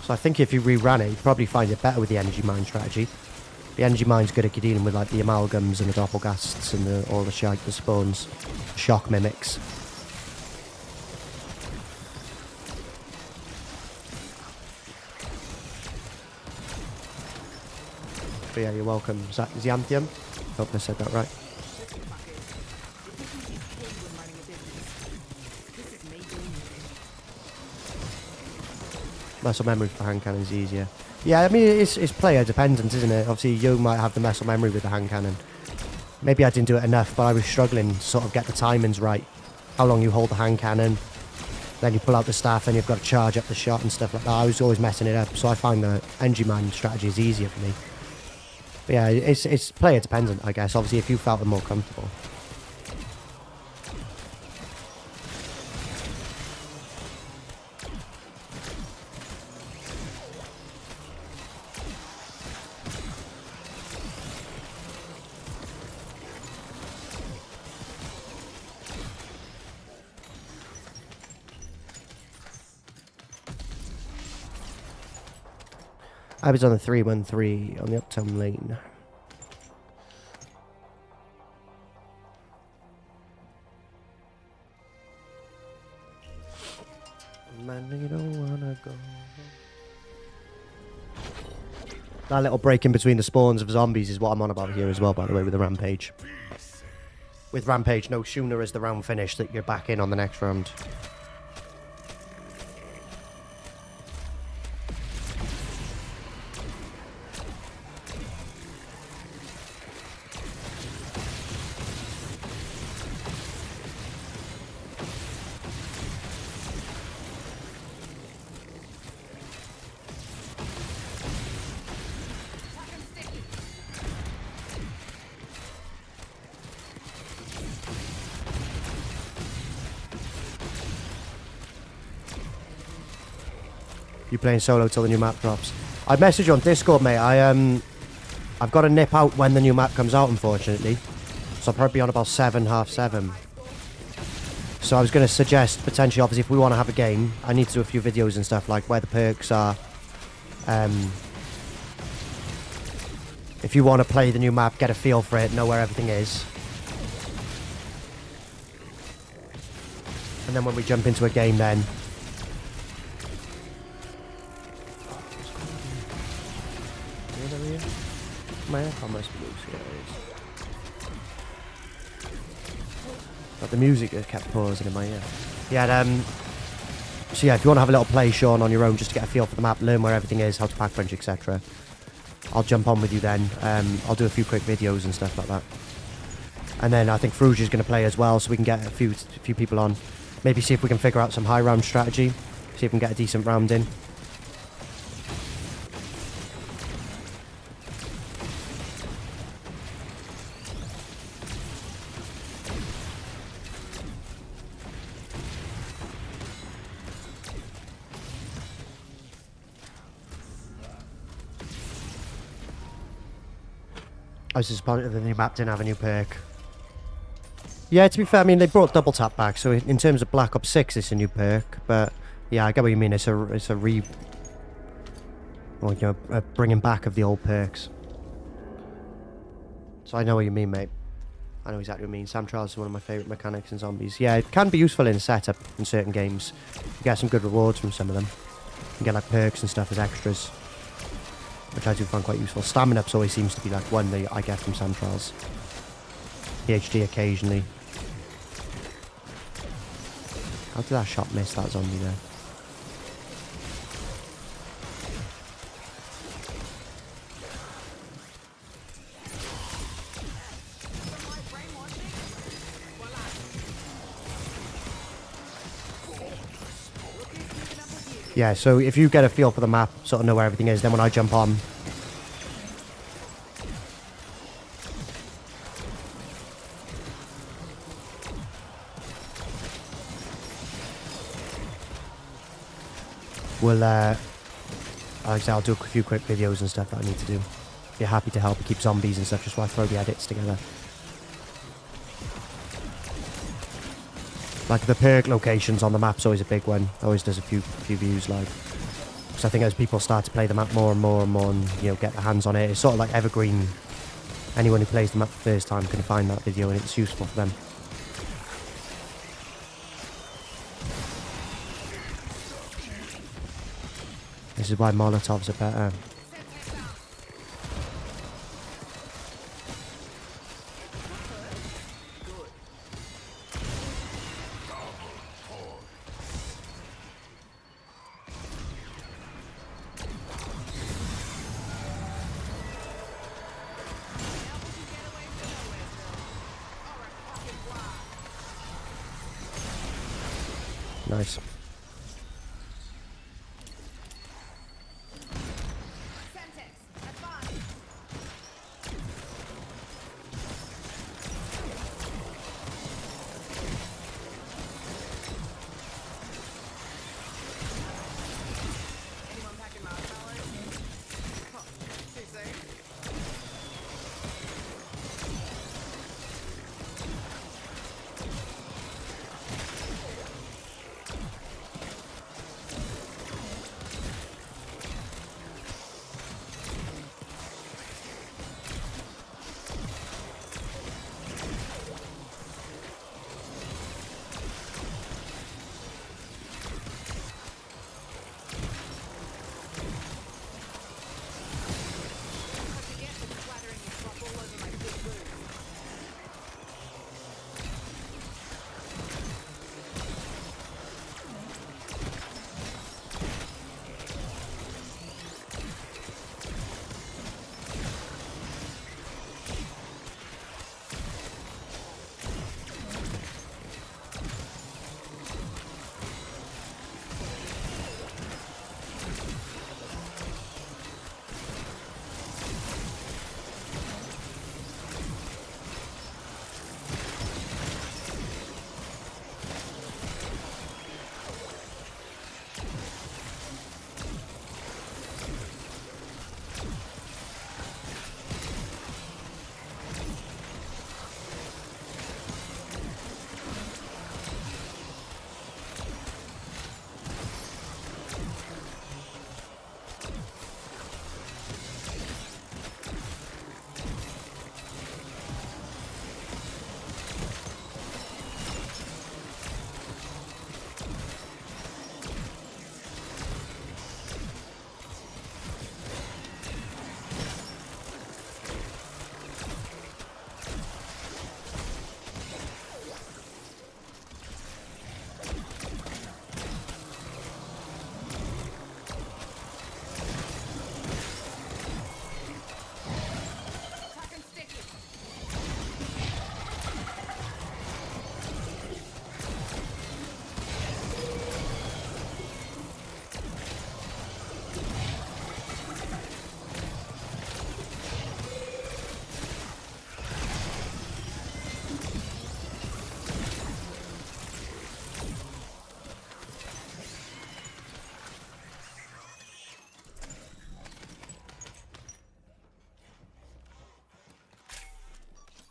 So I think if you reran it, you'd probably find it better with the energy mine strategy. The energy mine's good at dealing with like the amalgams and the doppelgasts and all the shite, the spawns, shock mimics. But yeah, you're welcome. Is that Xanthium? Hope I said that right. Muscle memory for hand cannon's easier. Yeah, I mean, it's player dependent, isn't it? Obviously, you might have the muscle memory with the hand cannon. Maybe I didn't do it enough, but I was struggling to sort of get the timings right. How long you hold the hand cannon, then you pull out the staff, and you've got to charge up the shot and stuff like that. I was always messing it up, so I find the energy mine strategy is easier for me. But yeah, it's player dependent, I guess. Obviously, if you felt it more comfortable. I was on the 313 on the uptown lane. Man, you don't wanna go. That little break in between the spawns of zombies is what I'm on about here as well, by the way, with the Rampage. With Rampage, no sooner is the round finished that you're back in on the next round. You playing solo till the new map drops? I messaged you on Discord, mate. I've got to nip out when the new map comes out, unfortunately. So I'll probably be on about 7, half 7. So I was going to suggest, potentially, obviously, if we want to have a game, I need to do a few videos and stuff, like where the perks are. If you want to play the new map, get a feel for it, know where everything is. And then when we jump into a game then... Is that here? My aircon must be loose, yeah, it is. But the music just kept pausing in my ear. Yeah, so yeah, if you want to have a little play, Sean, on your own, just to get a feel for the map, learn where everything is, how to pack punch, etc. I'll jump on with you then. I'll do a few quick videos and stuff like that. And then I think Fruge is going to play as well, so we can get a few people on. Maybe see if we can figure out some high round strategy. See if we can get a decent round in. I was disappointed that the new map didn't have a new perk. Yeah, to be fair, I mean, they brought double tap back, so in terms of Black Ops 6, it's a new perk, but yeah, I get what you mean. It's a bringing back of the old perks. So I know what you mean, mate. I know exactly what you mean. Sam Trials is one of my favourite mechanics in zombies. Yeah, it can be useful in setup in certain games. You get some good rewards from some of them. You can get like perks and stuff as extras, which I do find quite useful. Stamina ups always seems to be like one that I get from Sam Trials. PhD occasionally. How did that shot miss that zombie there? Yeah, so if you get a feel for the map, sort of know where everything is, then when I jump on, I'll do a few quick videos and stuff that I need to do. Be happy to help keep zombies and stuff just while I throw the edits together. Like the perk locations on the map's always a big one. Always does a few views, like. Because I think as people start to play the map more and more and more, and get their hands on it, it's sort of like evergreen. Anyone who plays the map the first time can find that video and it's useful for them. This is why Molotovs are better. Nice.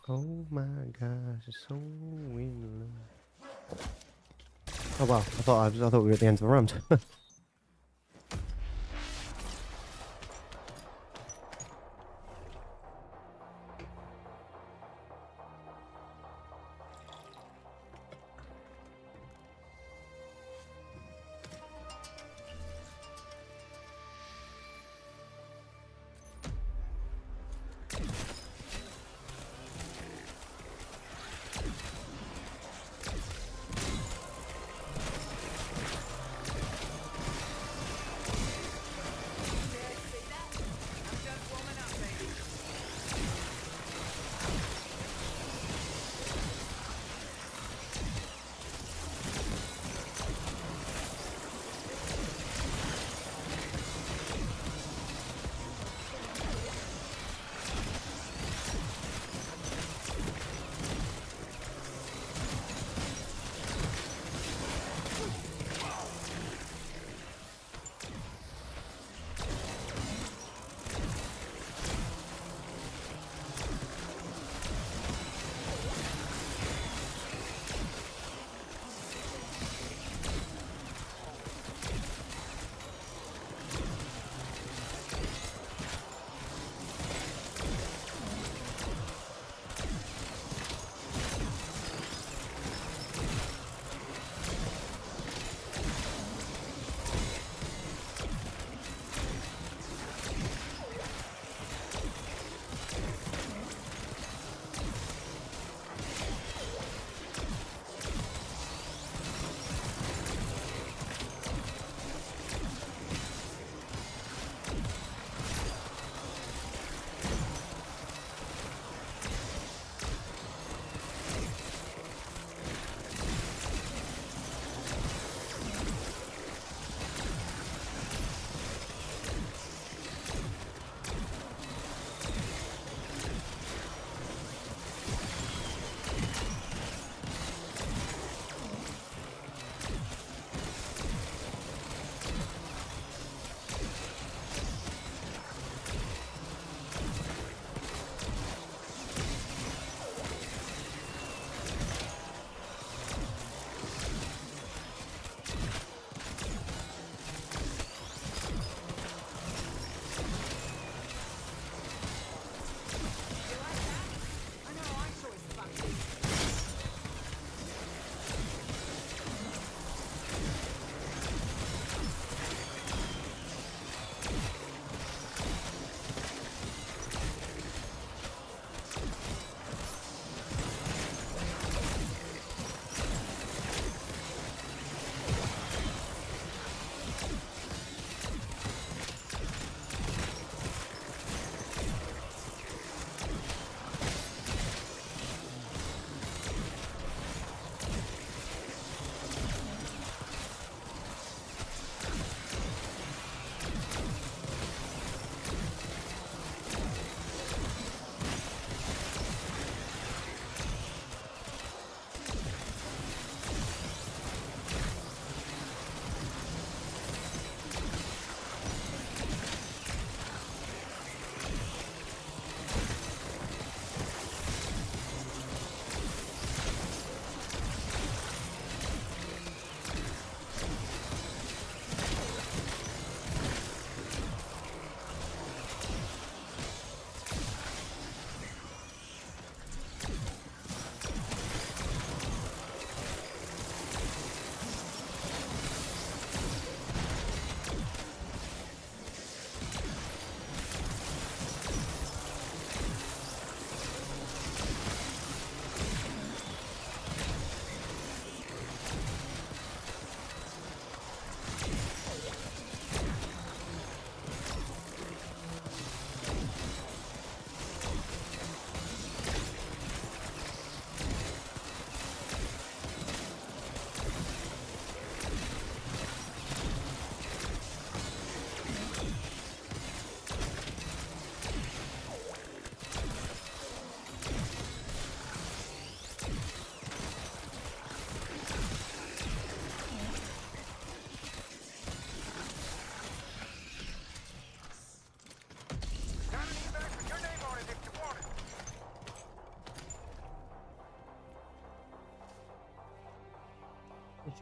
Oh my gosh, it's so in love. Oh well, I thought we were at the end of the round.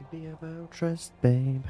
to be about trust, babe.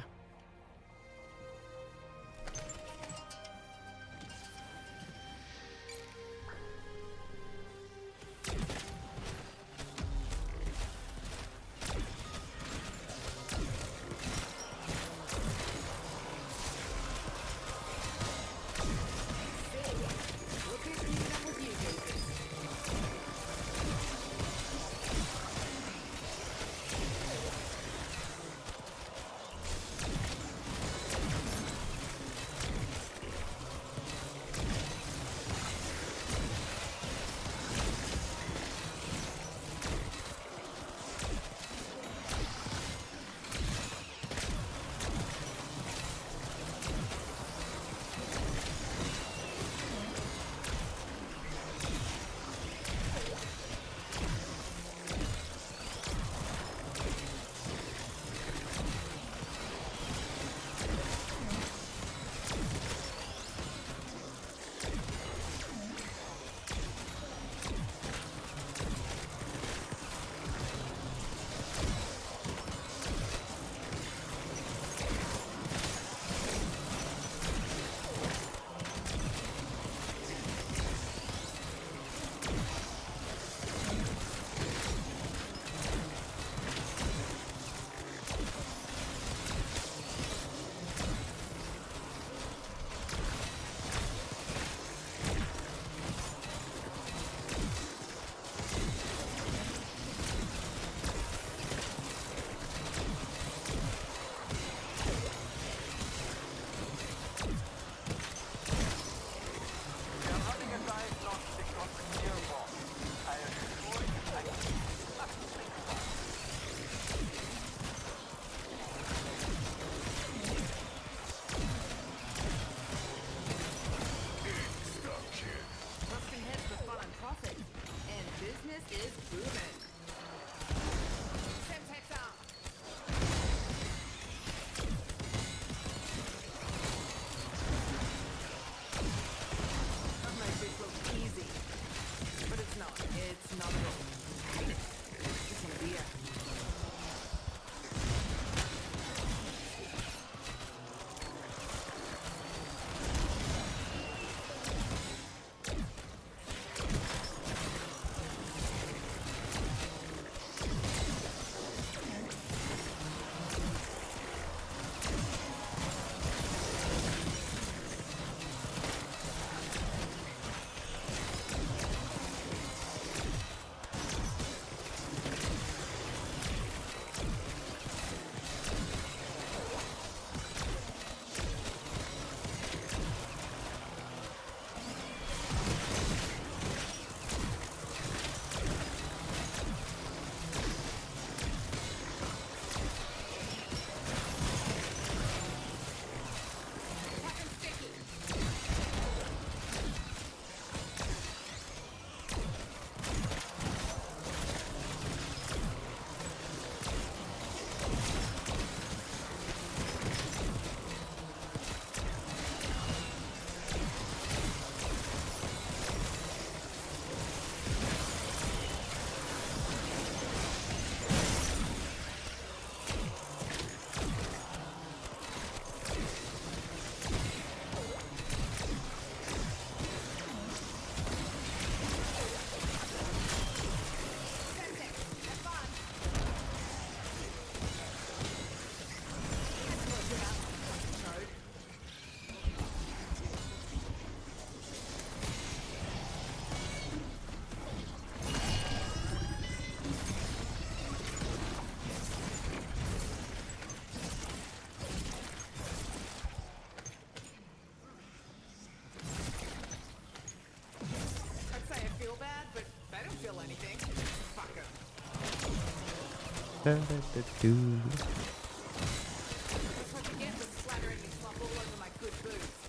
That's what you get for splattering me slop all over my good boots.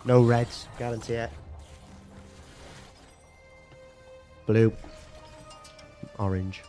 No reds, guarantee it. Blue. Orange.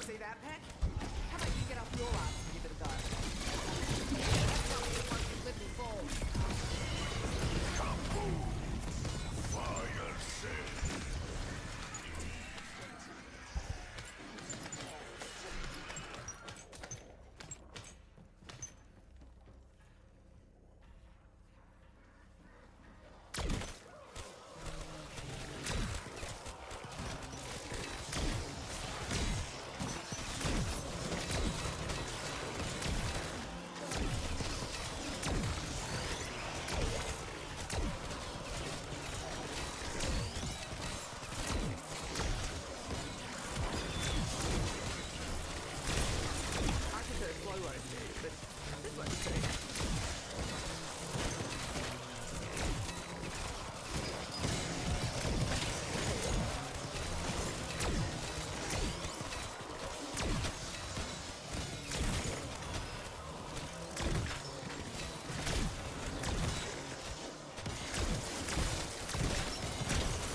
See that, Pet? How about you get off your ass and give it a go? Stop your fucking little balls. I prefer slow roasted, but this one's too.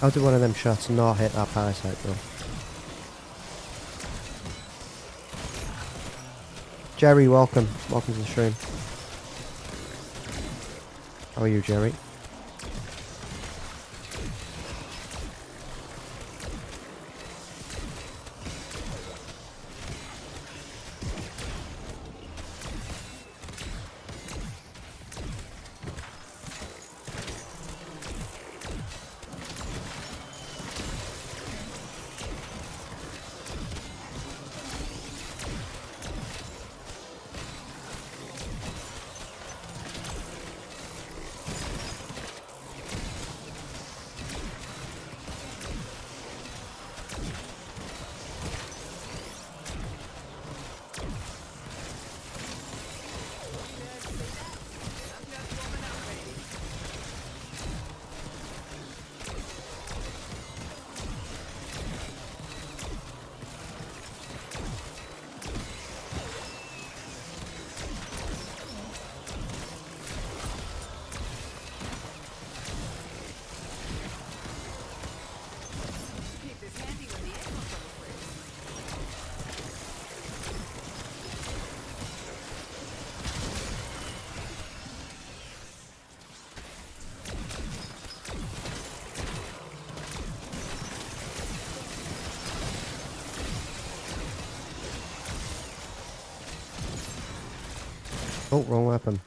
How did one of them shots not hit that parasite though? Jerry, welcome. Welcome to the stream. How are you, Jerry? Keep this handy when the air comes on the fridge. Oh, wrong weapon.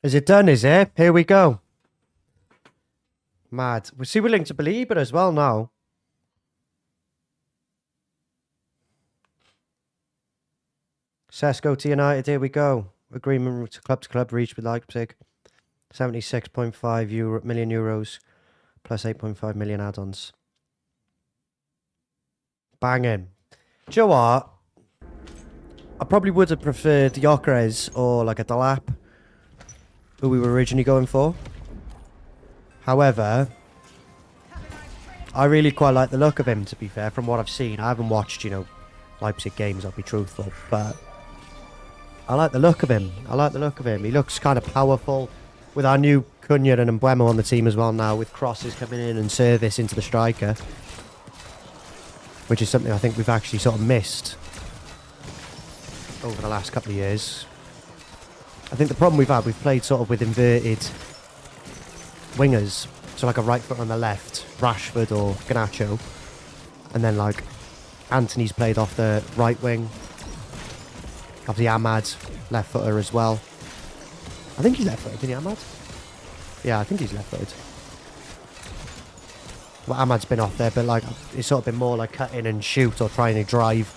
Is it done, is it? Here we go. Mad. We see we're linked to Belieber as well now. Sesko to United, here we go. Agreement to club reached with Leipzig. 76.5 million euros plus 8.5 million add-ons. Banging. Do you know what? I probably would have preferred Gyökeres or like a Delap, who we were originally going for. However, I really quite like the look of him, to be fair, from what I've seen. I haven't watched, you know, Leipzig games, I'll be truthful, but I like the look of him. I like the look of him. He looks kind of powerful. With our new Cunha and Mbuemo on the team as well now, with crosses coming in and service into the striker, which is something I think we've actually sort of missed over the last couple of years. I think the problem we've played sort of with inverted wingers, so like a right foot on the left, Rashford or Garnacho, and then like Anthony's played off the right wing, obviously Ahmad, left footer as well. I think he's left footed, isn't he, Ahmad? Yeah, I think he's left footed. Well, Ahmad's been off there, but like it's sort of been more like cut in and shoot or trying to drive.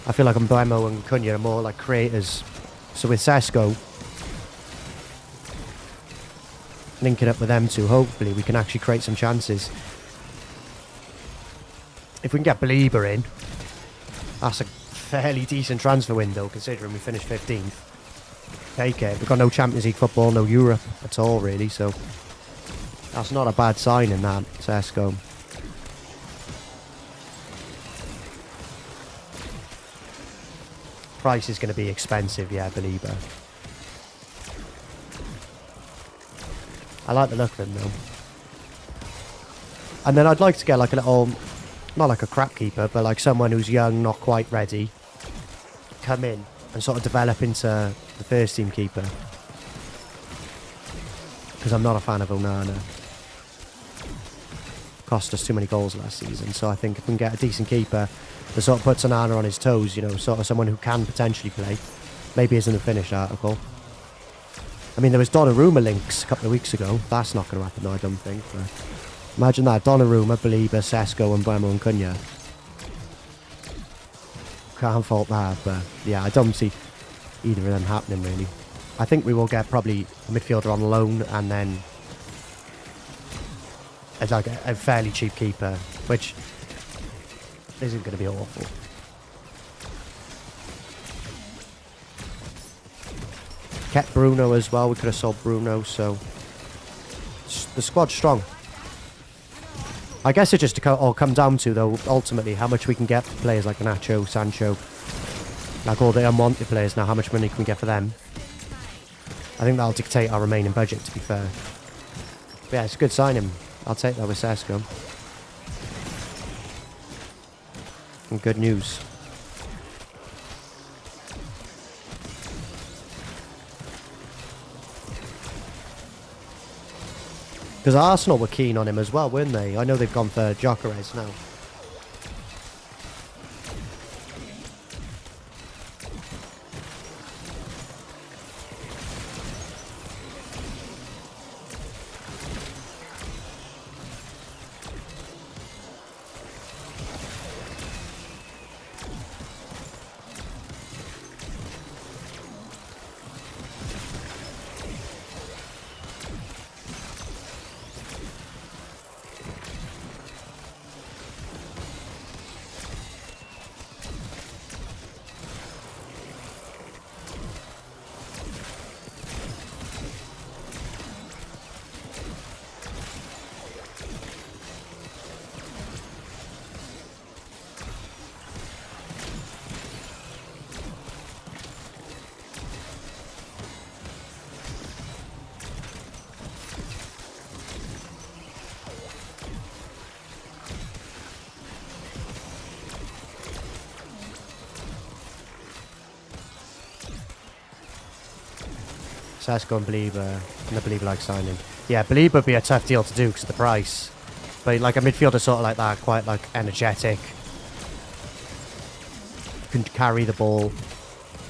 I feel like Mbuemo and Cunha are more like creators. So with Sesko linking up with them two, hopefully we can actually create some chances. If we can get Belieber in, that's a fairly decent transfer window considering we finished 15th. Take it. We've got no Champions League football, no Europe at all really, so that's not a bad sign in that, Sesko. Price is going to be expensive, yeah, Belieber. I like the look of him though. And then I'd like to get like a little, not like a crap keeper, but like someone who's young, not quite ready, come in and sort of develop into the first team keeper. Because I'm not a fan of Onana. Cost us too many goals last season, so I think if we can get a decent keeper that sort of puts Onana on his toes, you know, sort of someone who can potentially play. Maybe isn't a finished article. I mean, there was Donnarumma links a couple of weeks ago. That's not going to happen though, I don't think. But imagine that, Donnarumma, Belieber, Sesko, and Mbuemo and Cunha. Can't fault that, but yeah, I don't see either of them happening really. I think we will get probably a midfielder on loan and then as like a fairly cheap keeper, which isn't going to be awful. Kept Bruno as well. We could have sold Bruno, so the squad's strong. I guess it just all come down to, though, ultimately, how much we can get for players like Nacho, Sancho, like all the unwanted players now, how much money can we get for them? I think that'll dictate our remaining budget, to be fair. But yeah, it's a good signing. I'll take that with Sesko. And good news. Because Arsenal were keen on him as well, weren't they? I know they've gone for Gyökeres now. Sesko and Belieber, and the Belieber like signing. Yeah, Belieber would be a tough deal to do because of the price. But like a midfielder sort of like that, quite like energetic, can carry the ball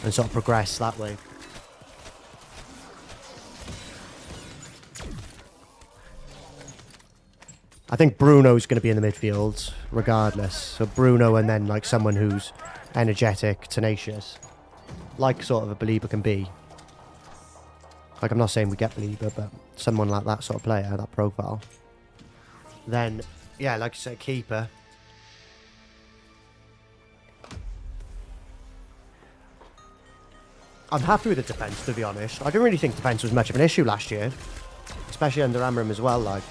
and sort of progress that way. I think Bruno's going to be in the midfield regardless. So Bruno and then like someone who's energetic, tenacious, like sort of a Belieber can be. Like I'm not saying we get Belieber, but someone like that sort of player, that profile. Then, yeah, like you said, keeper. I'm happy with the defence, to be honest. I didn't really think defence was much of an issue last year. Especially under Amram as well, like.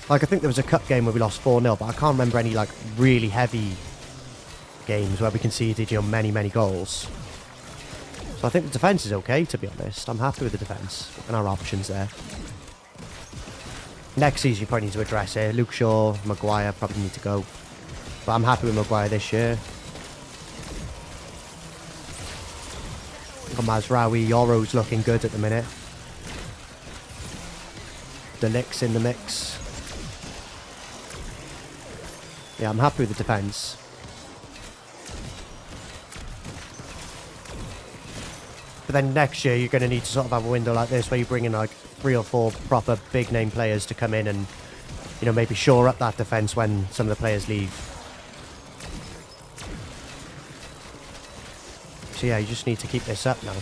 Like, I think there was a cup game where we lost 4-0, but I can't remember any, like, really heavy games where we conceded, you know, many, many goals. So I think the defence is okay, to be honest. I'm happy with the defence and our options there. Next season, you probably need to address it. Luke Shaw, Maguire probably need to go. But I'm happy with Maguire this year. Mazraoui, Yoro's looking good at the minute. The Lick's in the mix. Yeah, I'm happy with the defence. But then next year, you're going to need to sort of have a window like this where you bring in like 3 or 4 proper big name players to come in and, you know, maybe shore up that defence when some of the players leave. So yeah, you just need to keep this up now.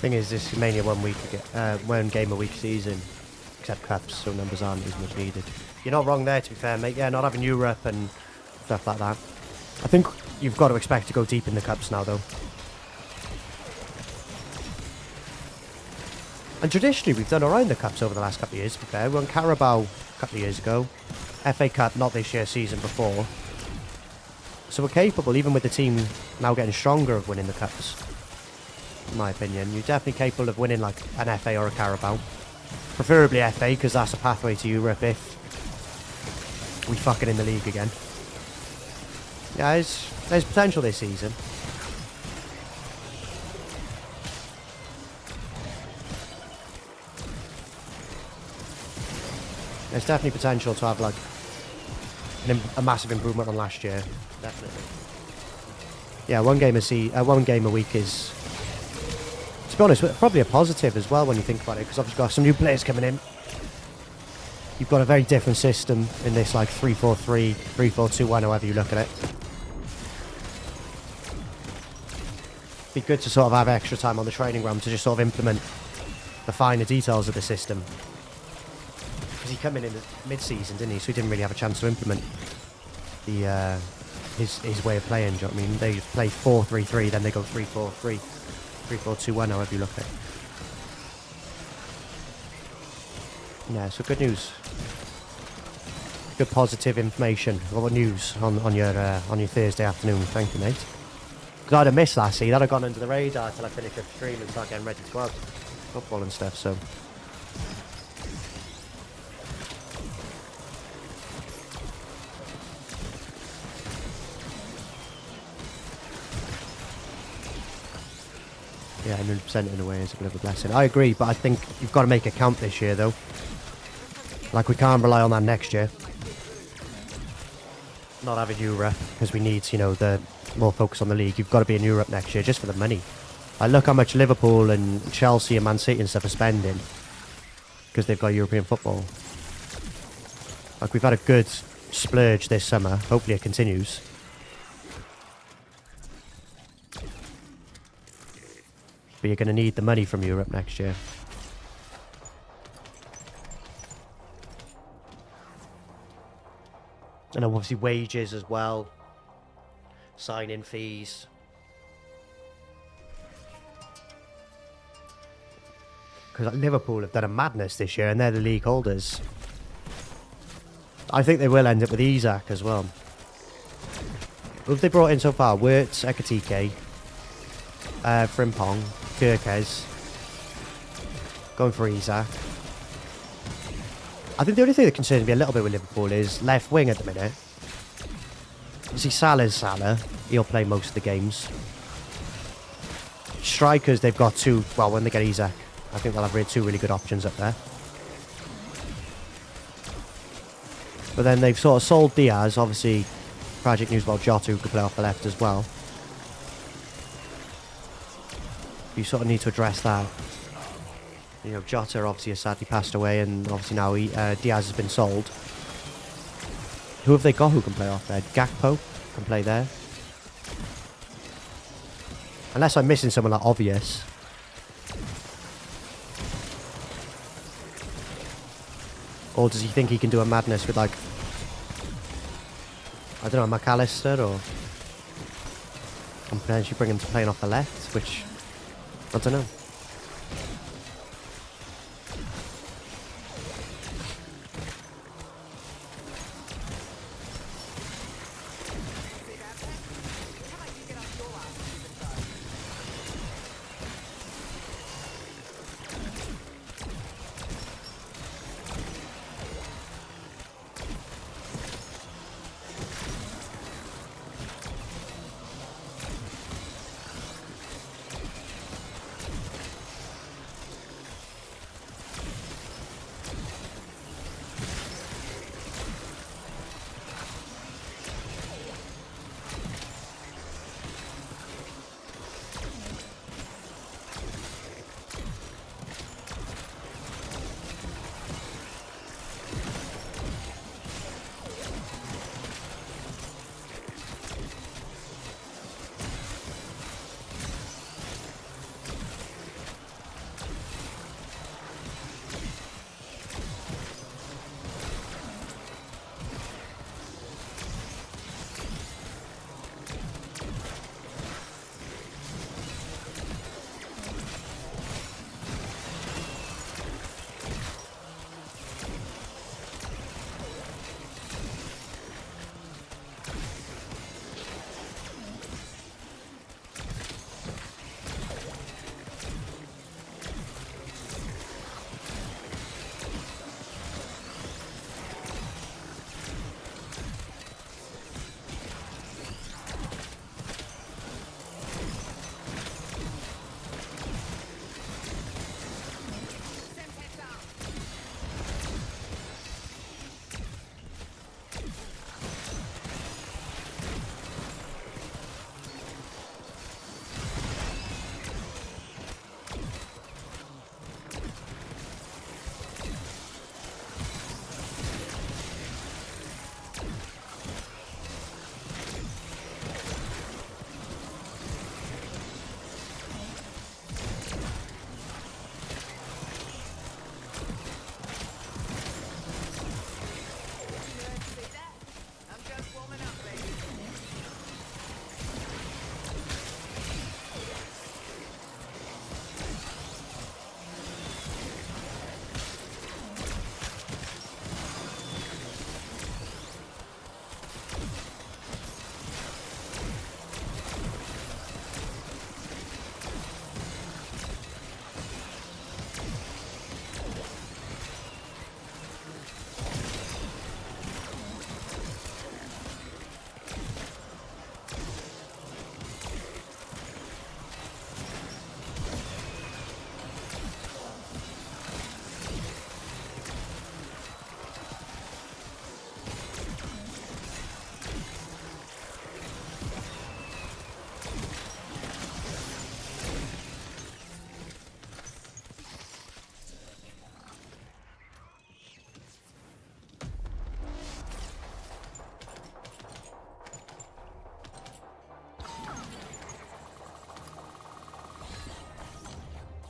Thing is, this is mainly a one game a week season, except cups, so numbers aren't as much needed. You're not wrong there, to be fair, mate. Yeah, not having Europe and stuff like that. I think you've got to expect to go deep in the cups now, though. And traditionally, we've done alright in the cups over the last couple of years, to be fair. We won Carabao a couple of years ago. FA Cup, not this year, season before. So we're capable, even with the team now getting stronger, of winning the cups. In my opinion, you're definitely capable of winning like an FA or a Carabao. Preferably FA, because that's a pathway to Europe if we fuck it in the league again. Yeah, there's potential this season. There's definitely potential to have like a massive improvement on last year. Definitely. Yeah, one game a week is, to be honest, probably a positive as well when you think about it, because obviously you've got some new players coming in. You've got a very different system in this like 3-4-3, 3-4-2-1, however you look at it. Be good to sort of have extra time on the training ground to just sort of implement the finer details of the system. Because he came in the mid-season, didn't he? So he didn't really have a chance to implement the his way of playing. Do you know what I mean? They play 4-3-3, then they go 3-4-3, 3-4-2-1, however you look at it. Yeah, so good news. Good positive information. What news on your Thursday afternoon? Thank you, mate. Because I'd have missed last season. I'd have gone under the radar till I finish up stream and start getting ready to go out. Football and stuff, so. Yeah, 100% in a way is a bit of a blessing. I agree, but I think you've got to make it count this year, though. Like, we can't rely on that next year. Not having Europe, because we need, you know, the more focus on the league. You've got to be in Europe next year, just for the money. I look how much Liverpool and Chelsea and Man City and stuff are spending, because they've got European football. Like, we've had a good splurge this summer. Hopefully it continues. But you're going to need the money from Europe next year. And obviously wages as well. Sign-in fees. Because Liverpool have done a madness this year and they're the league holders. I think they will end up with Isaac as well. Who have they brought in so far? Wirtz, Ekatike, Frimpong, Kirkes. Going for Isaac. I think the only thing that concerns me a little bit with Liverpool is left wing at the minute. Obviously Salah's Salah. He'll play most of the games. Strikers, they've got two. Well, when they get Isaac, I think they'll have two really good options up there. But then they've sort of sold Diaz. Obviously, tragic news about Jota, who could play off the left as well. You sort of need to address that. You know, Jota obviously has sadly passed away, and obviously now Diaz has been sold. Who have they got who can play off there? Gakpo can play there. Unless I'm missing someone like obvious. Or does he think he can do a madness with, like, I don't know, McAllister, or and potentially bring him to playing off the left, which, I don't know.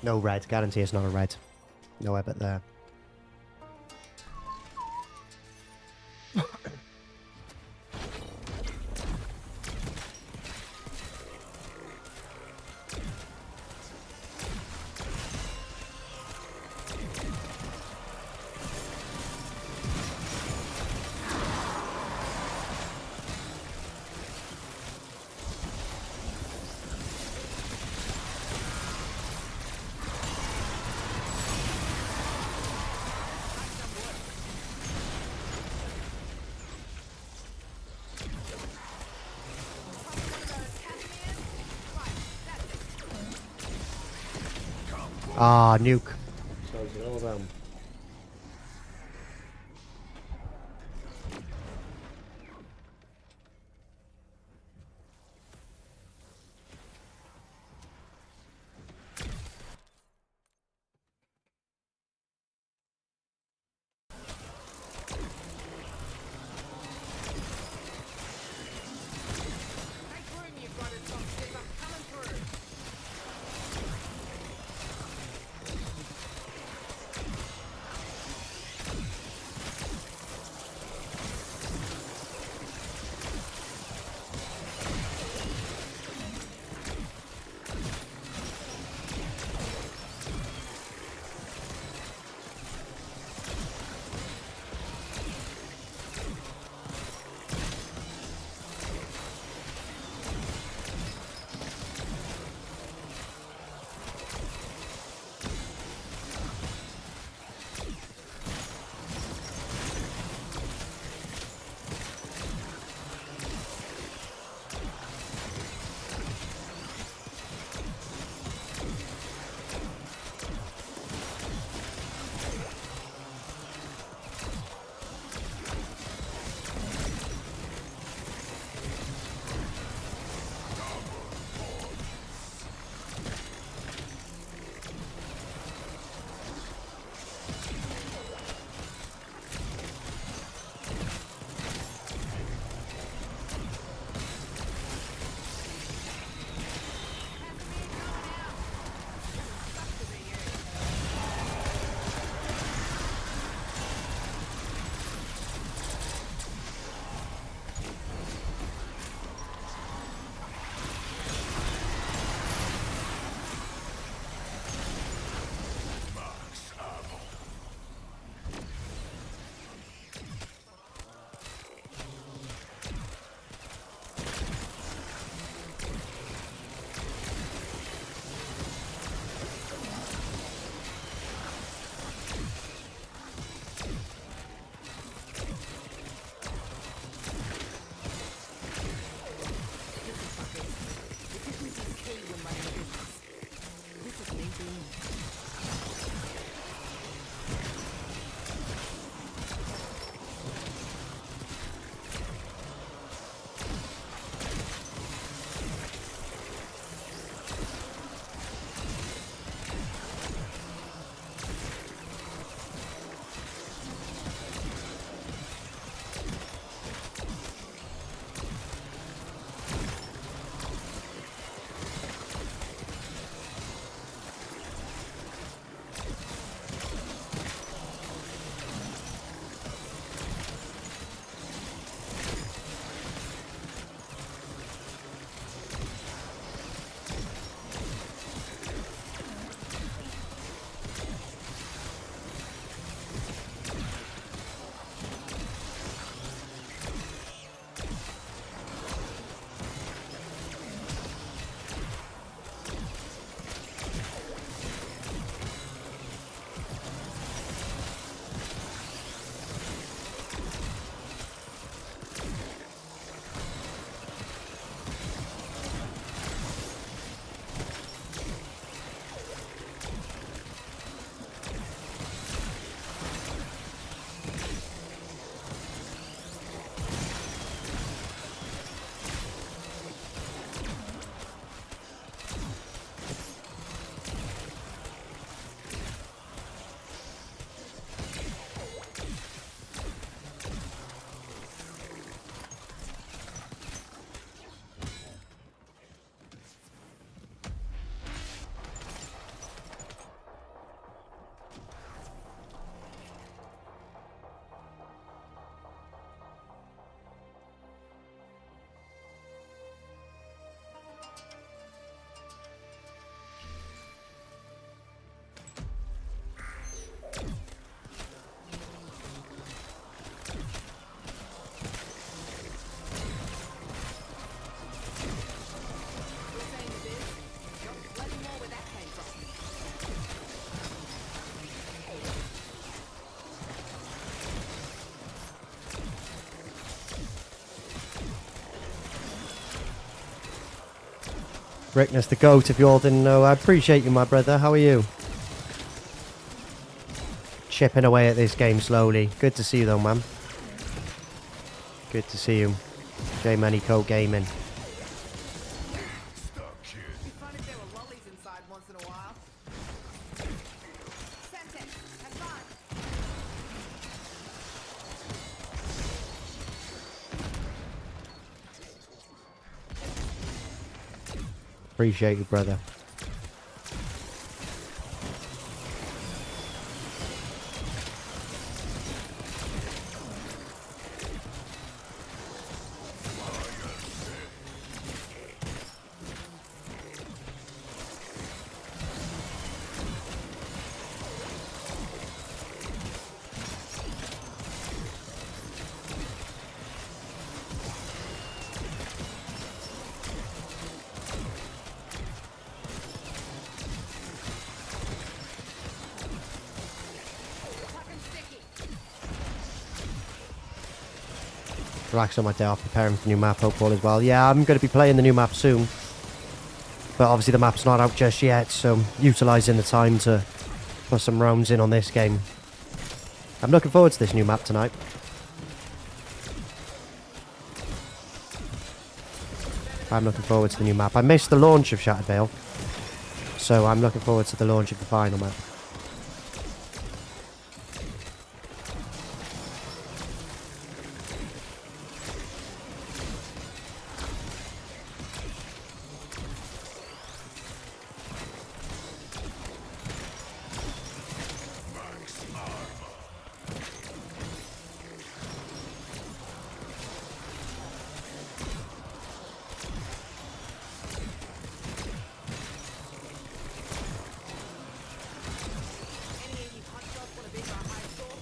No red. Guarantee it's not a red. No ebbet there. Ah, nuke. So it's all them. Make room, you've got it, Tom. I'm coming through. Ricktness the GOAT, if you all didn't know. I appreciate you, my brother. How are you? Chipping away at this game slowly. Good to see you, though, man. Good to see you. J Manico Gaming. It'd be fun if there were lollies inside once in a while. Sent it. Have fun. Appreciate you, brother. Fucking sticky. Relax on my day off, preparing for the new map, hopeful as well. Yeah, I'm going to be playing the new map soon. But obviously the map's not out just yet, so utilising the time to put some rounds in on this game. I'm looking forward to this new map tonight. I'm looking forward to the new map. I missed the launch of Shattered Vale, so I'm looking forward to the launch of the final map. Any of you hot shots want to beat our high score?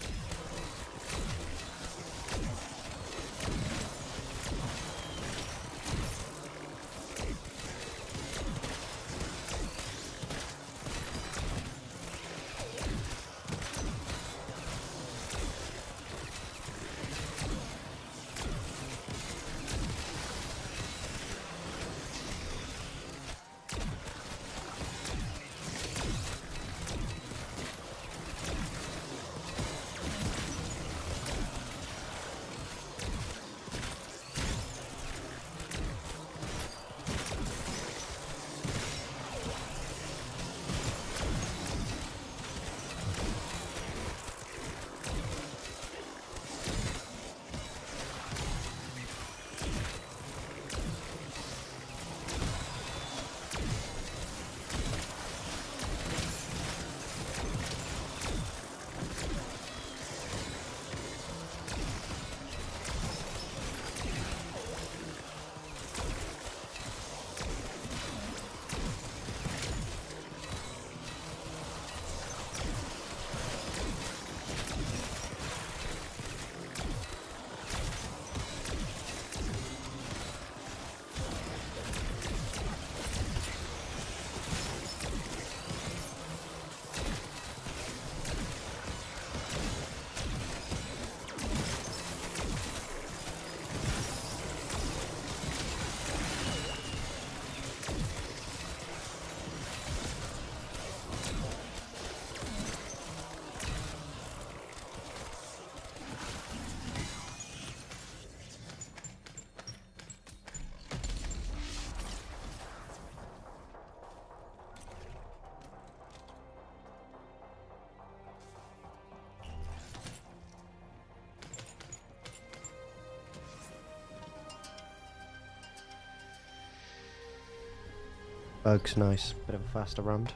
Bug's nice. Bit of a faster round.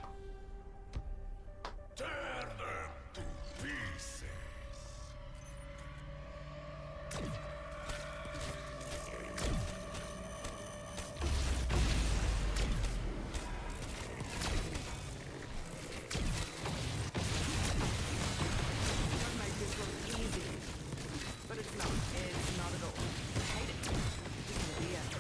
Don't make this look easy. But it's not. It's not at all. I hate it. This is weird.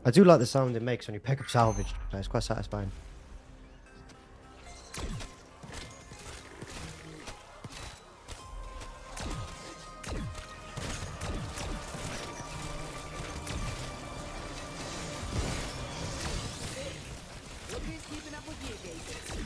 I do like the sound it makes when you pick up salvage. It's quite satisfying. Look who's keeping up with you, Gator.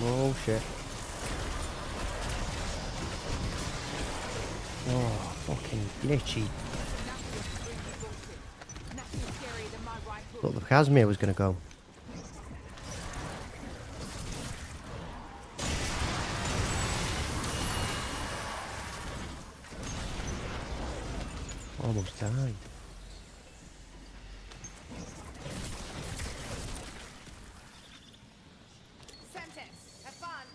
Oh shit. Oh, fucking glitchy. Nothing scarier than my right hook. Thought the Casimir was gonna go. Almost died. Semtex, have fun.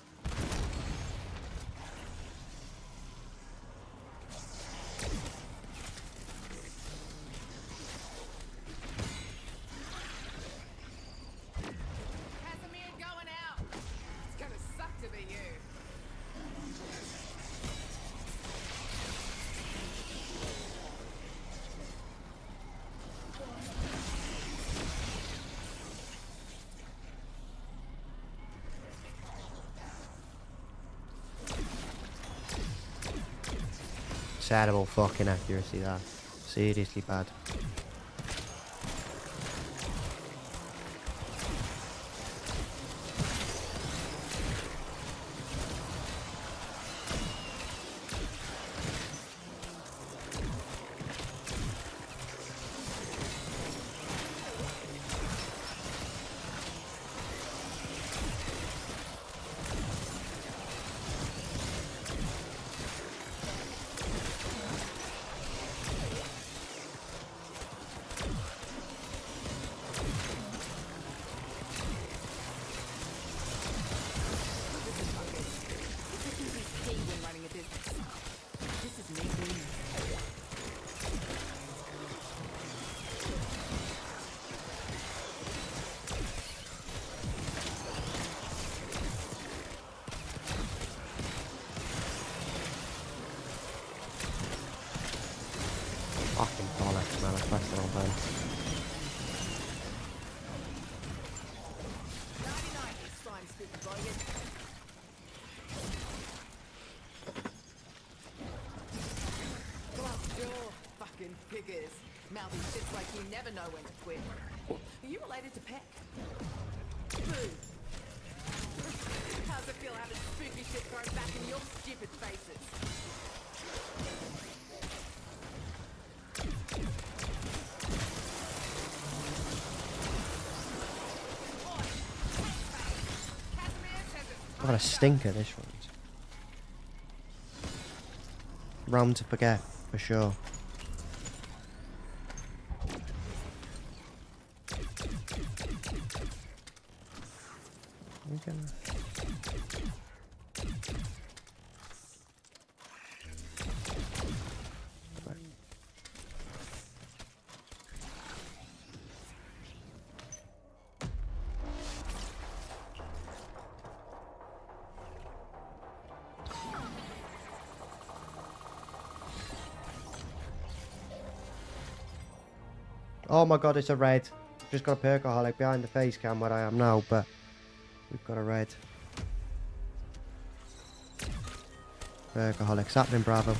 Casimir going out. It's gonna suck to be you. Terrible fucking accuracy that. Seriously bad. Key when running a business. This is me winning. Fucking bollocks, man. I pressed the wrong button. 99 is slime scooping bogus. Glass jaw, fucking figures. Mouthy shits like you never know when to quit. Are you related to Peck? Boo. How's it feel having spooky shit thrown back in your stupid faces? What a stinker this one's. Round to forget, for sure. Okay. Oh my god, it's a red. Just got a perkaholic behind the face cam where I am now, but we've got a red. Perkaholic's happening, Bravo.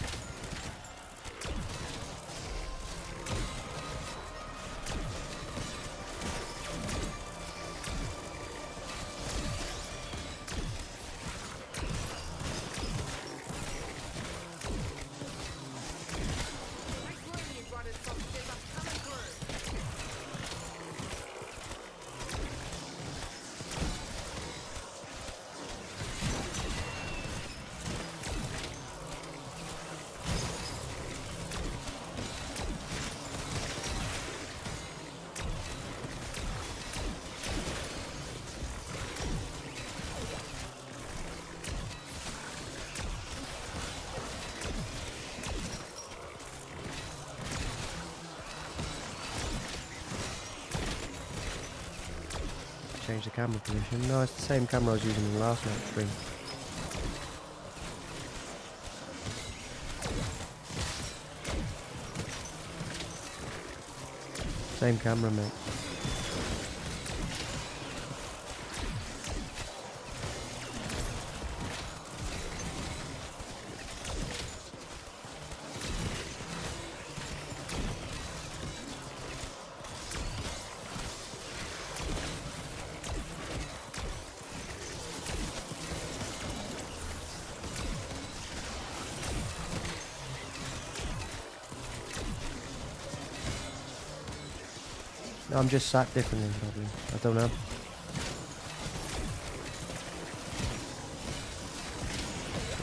Change the camera position. No, it's the same camera I was using in the last night stream. Same camera, mate. I'm just sat differently, probably. I don't know.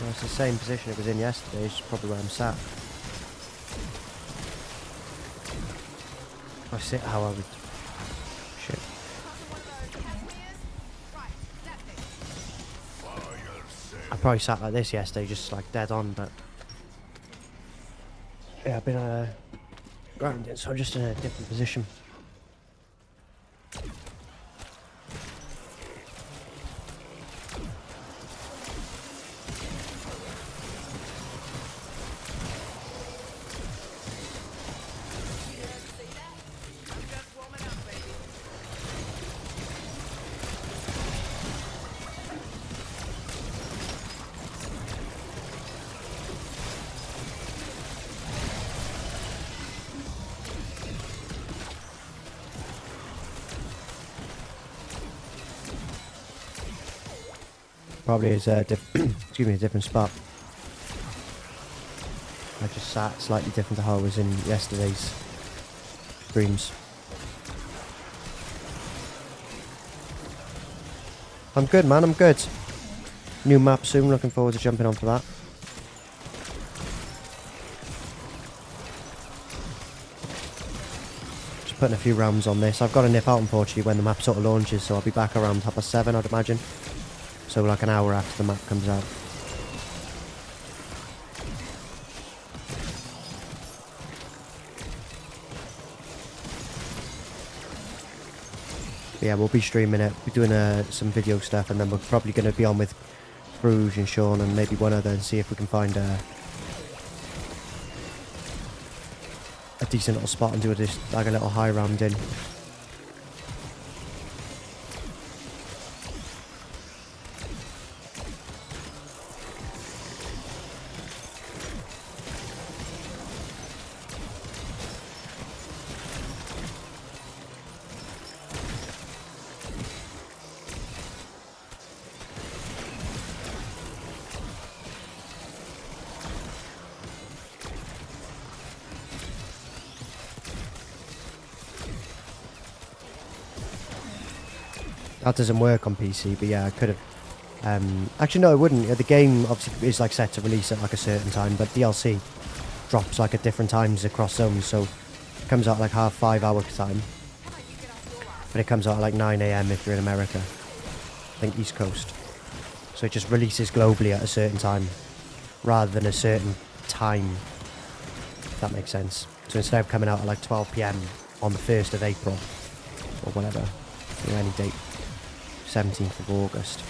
Well, it's the same position it was in yesterday, it's just probably where I'm sat. If I sit how I would... Shit. I probably sat like this yesterday, just like dead on, but... Yeah, I've been grounded, so I'm just in a different position. Probably is a excuse me, a different spot. I just sat slightly different to how I was in yesterday's streams. I'm good, man, I'm good. New map soon, looking forward to jumping on for that. Just putting a few rounds on this. I've got to nip out unfortunately when the map sort of launches, so I'll be back around 7:30, I'd imagine. So like an hour after the map comes out. But yeah, we'll be streaming it, we're doing some video stuff, and then we're probably going to be on with Bruges and Sean and maybe one other and see if we can find a decent little spot and do like a little high round in. That doesn't work on PC, but yeah, I could have. Actually, no, it wouldn't. The game obviously is like set to release at like a certain time, but DLC drops like at different times across zones, so it comes out like 5 hour time. But it comes out at like 9 AM if you're in America. I think East Coast. So it just releases globally at a certain time, rather than a certain time, if that makes sense. So instead of coming out at like 12 PM on the 1st of April, or whatever, or any date, 17th of August,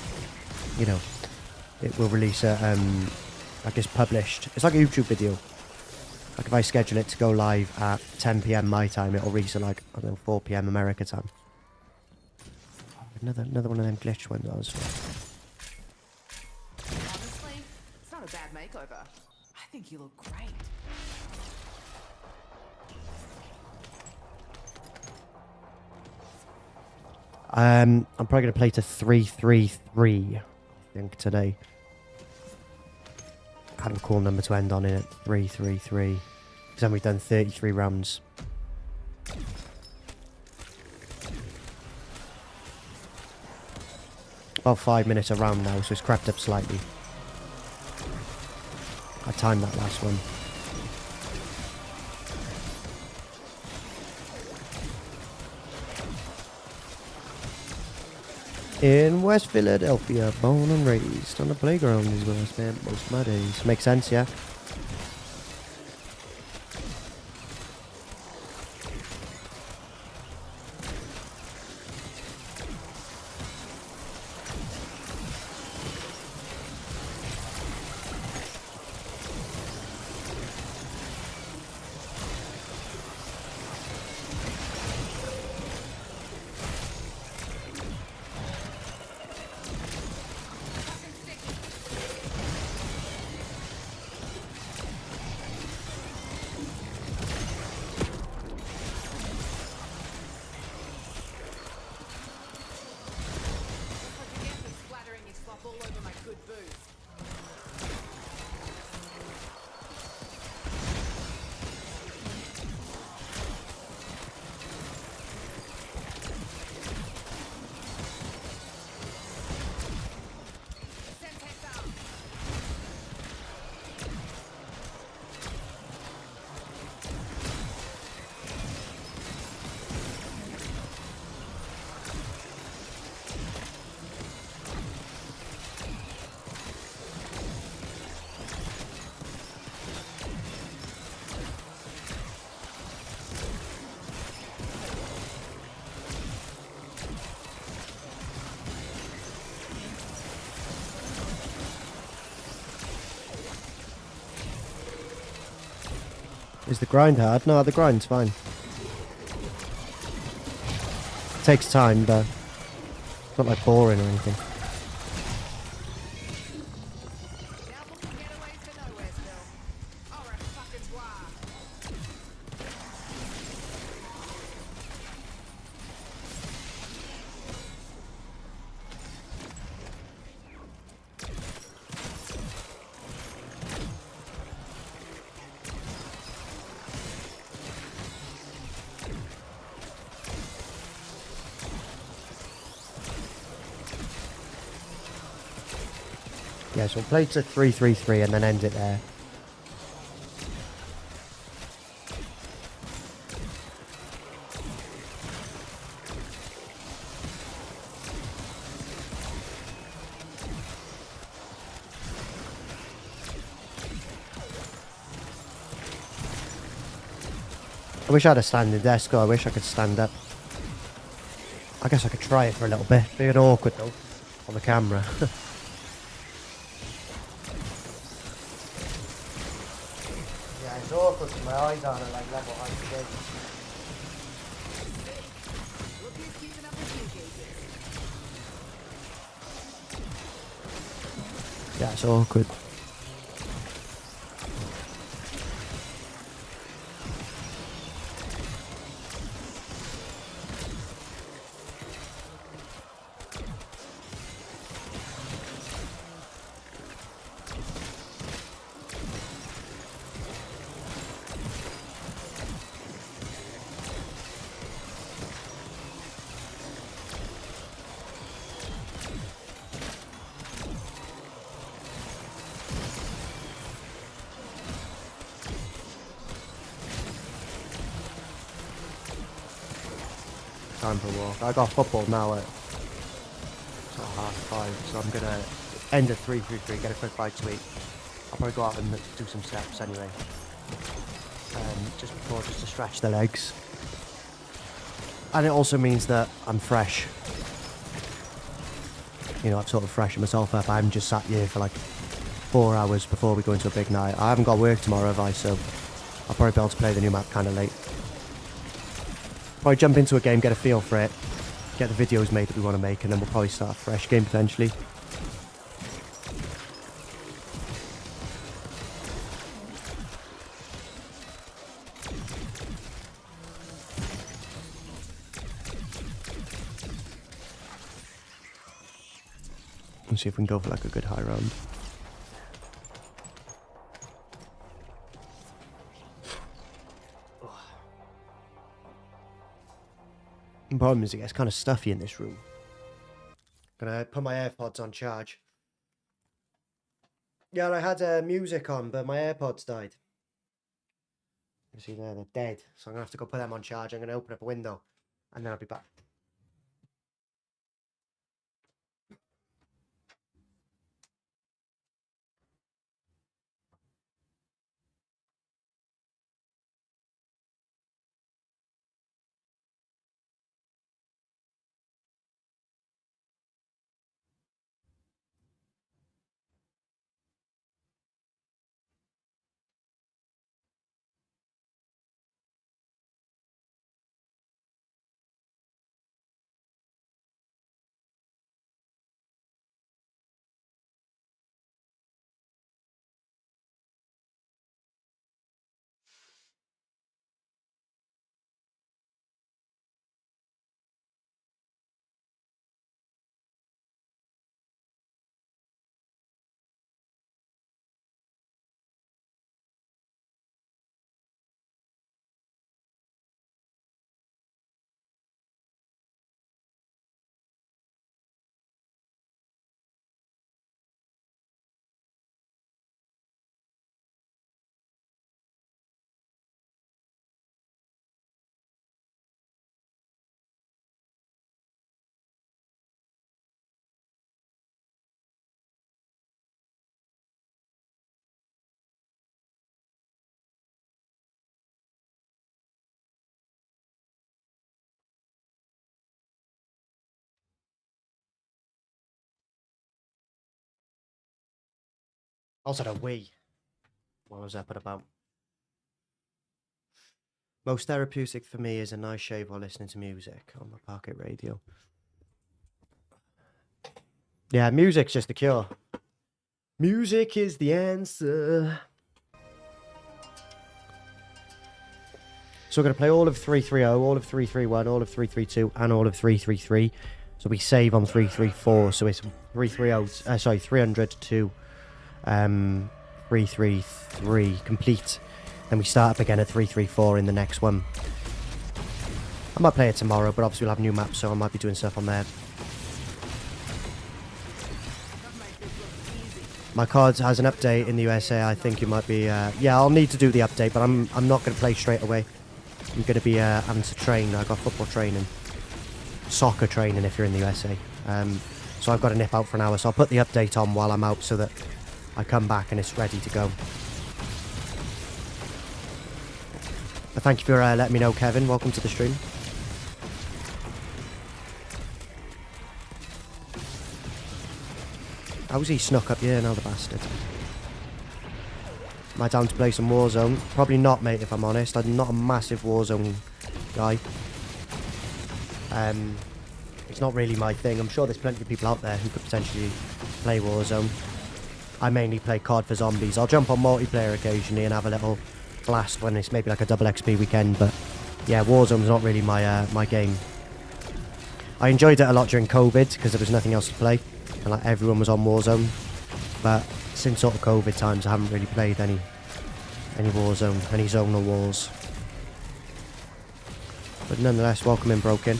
you know, it will release I guess published. It's like a YouTube video. Like if I schedule it to go live at 10 PM my time, it'll release at like, I don't know, 4 PM America time. Another one of them glitch ones I was Honestly, it's not a bad makeover. I think you look great. I'm probably going to play to 3-3-3, I think, today. Kind of a cool number to end on, innit? 3-3-3. Because then we've done 33 rounds. About 5 minutes a round now, so it's crept up slightly. I timed that last one. In West Philadelphia, born and raised on the playground is where I spent most of my days. Makes sense, yeah? Is the grind hard? No, the grind's fine. It takes time, but it's not like boring or anything. Now booking getaways to Nowheresville. Alright, fucking why? Yeah, so we'll play to 3-3-3 and then end it there. I wish I had a standing desk, or I wish I could stand up. I guess I could try it for a little bit. Be a bit awkward though, on the camera. Yeah, it's awkward because my eyes aren't at like level height today. Look who's keeping up with you, Jesus. Yeah, it's awkward. Time for a walk. I got football now at sort of 5:30, so I'm gonna end at 3-3-3, get a quick bite to eat. I'll probably go out and do some steps anyway. Just before, just to stretch the legs. And it also means that I'm fresh. You know, I've sort of freshened myself up. I haven't just sat here for like 4 hours before we go into a big night. I haven't got work tomorrow, have I? So I'll probably be able to play the new map kind of late. Probably jump into a game, get a feel for it, get the videos made that we want to make, and then we'll probably start a fresh game potentially. Let's see if we can go for like a good high round. The problem is it gets kind of stuffy in this room. Gonna put my AirPods on charge. Yeah, I had music on, but my AirPods died. You see there, they're dead. So I'm gonna have to go put them on charge. I'm gonna open up a window, and then I'll be back. Also, a wee. What was up at about? Most therapeutic for me is a nice shave while listening to music on my pocket radio. Yeah, music's just the cure. Music is the answer. So we're going to play all of 330, all of 331, all of 332, and all of 333. So we save on 334. So it's 300 to 333 complete. Then we start up again at 334 in the next one. I might play it tomorrow, but obviously we'll have new maps, so I might be doing stuff on there. My card has an update in the USA. I think it might be... yeah, I'll need to do the update, but I'm not going to play straight away. I'm going to be having to train. I've got football training. Soccer training if you're in the USA. So I've got to nip out for an hour. So I'll put the update on while I'm out so that I come back and it's ready to go. But thank you for letting me know, Kevin. Welcome to the stream. How's he snuck up here now, the bastard? Am I down to play some Warzone? Probably not, mate, if I'm honest. I'm not a massive Warzone guy. It's not really my thing. I'm sure there's plenty of people out there who could potentially play Warzone. I mainly play COD for zombies. I'll jump on multiplayer occasionally and have a little blast when it's maybe like a double XP weekend, but yeah, Warzone's not really my my game. I enjoyed it a lot during COVID because there was nothing else to play and like everyone was on Warzone, but since sort of COVID times I haven't really played any Warzone, any zonal wars. But nonetheless, welcome in, Broken.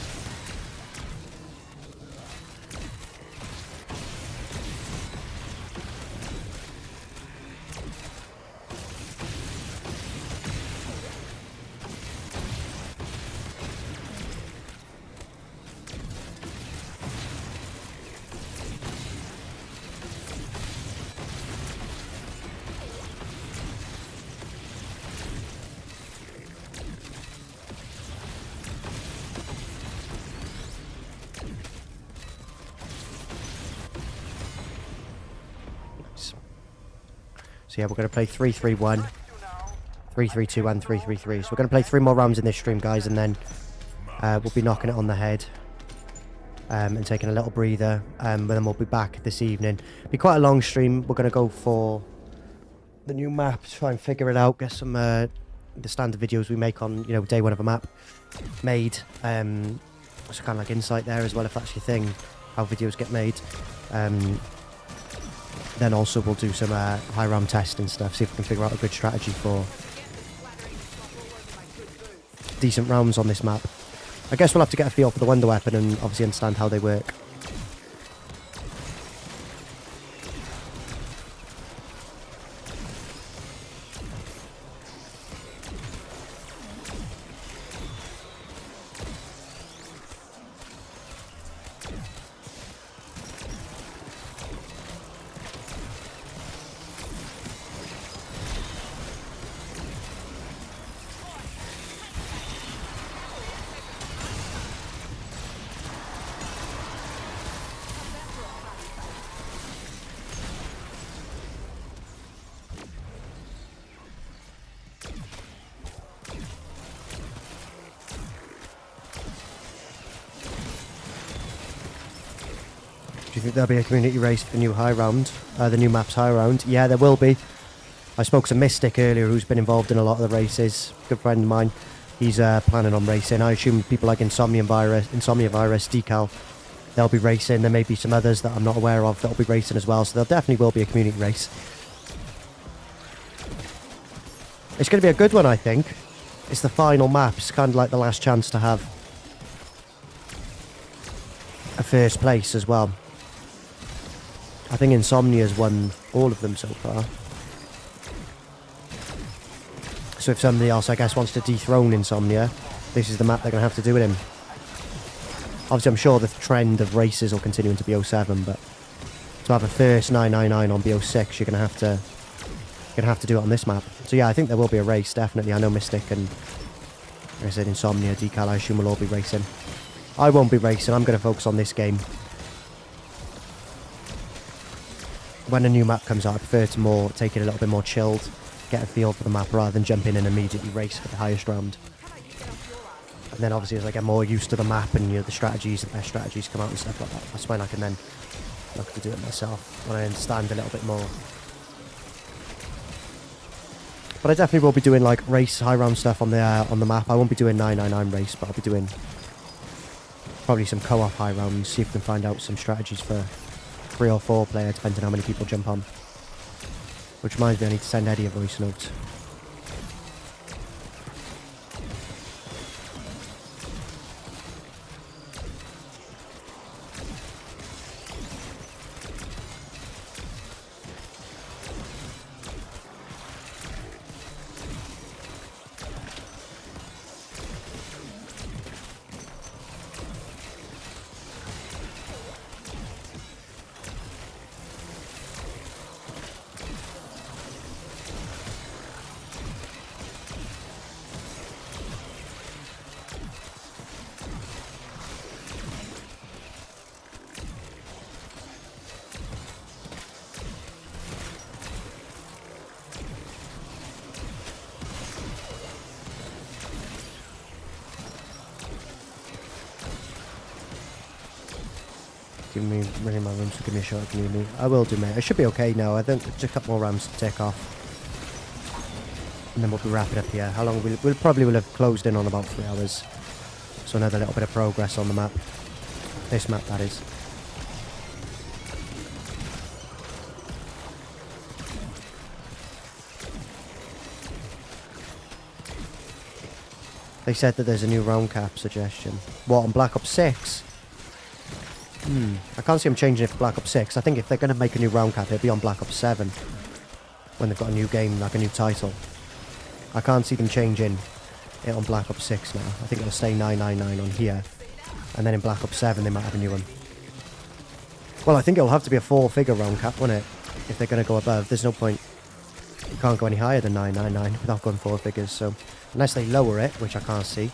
So yeah, we're going to play 331, 332 and 333. So we're going to play 3 more rounds in this stream, guys, and then we'll be knocking it on the head and taking a little breather, and then we'll be back this evening. It'll be quite a long stream. We're going to go for the new map, try and figure it out, get some the standard videos we make on, you know, day one of a map made. So kind of like insight there as well, if that's your thing, how videos get made. Then also we'll do some high RAM testing stuff, see if we can figure out a good strategy for decent rounds on this map. I guess we'll have to get a feel for the wonder weapon and obviously understand how they work. Do you think there'll be a community race for the new high round, the new map's high round? Yeah, there will be. I spoke to Mystic earlier, who's been involved in a lot of the races. Good friend of mine. He's planning on racing. I assume people like Insomnia Virus, Decal, they'll be racing. There may be some others that I'm not aware of that'll be racing as well. So there definitely will be a community race. It's going to be a good one, I think. It's the final map. It's kind of like the last chance to have a first place as well. I think Insomnia's won all of them so far. So if somebody else, I guess, wants to dethrone Insomnia, this is the map they're going to have to do with him. Obviously, I'm sure the trend of races will continue into BO7, but to have a first 999 on BO6, you're going to have to do it on this map. So yeah, I think there will be a race, definitely. I know Mystic and, like I said, Insomnia, Decal, I assume will all be racing. I won't be racing. I'm going to focus on this game. When a new map comes out, I prefer to take it a little bit more chilled, get a feel for the map rather than jump in and immediately race for the highest round. And then obviously as I get more used to the map and the strategies, the best strategies come out and stuff like that, that's when I can then look to do it myself, when I understand a little bit more. But I definitely will be doing like race high round stuff on the map. I won't be doing 999 race, but I'll be doing probably some co-op high rounds, see if we can find out some strategies for 3 or 4 player, depending on how many people jump on. Which reminds me, I need to send Eddie a voice note. Give me running my room, so give me a shot if you need me. I will do, mate. I should be okay now. I think just a couple more rounds to take off, and then we'll be wrapping up here. How long? We'll probably will have closed in on about 3 hours. So another little bit of progress on the map. This map, that is. They said that there's a new round cap suggestion. What, on Black Ops 6? I can't see them changing it for Black Ops 6. I think if they're going to make a new round cap, it'll be on Black Ops 7. When they've got a new game, like a new title. I can't see them changing it on Black Ops 6 now. I think it'll stay 999 on here. And then in Black Ops 7, they might have a new one. Well, I think it'll have to be a 4-figure round cap, won't it? If they're going to go above. There's no point. You can't go any higher than 999 without going 4 figures. So, unless they lower it, which I can't see.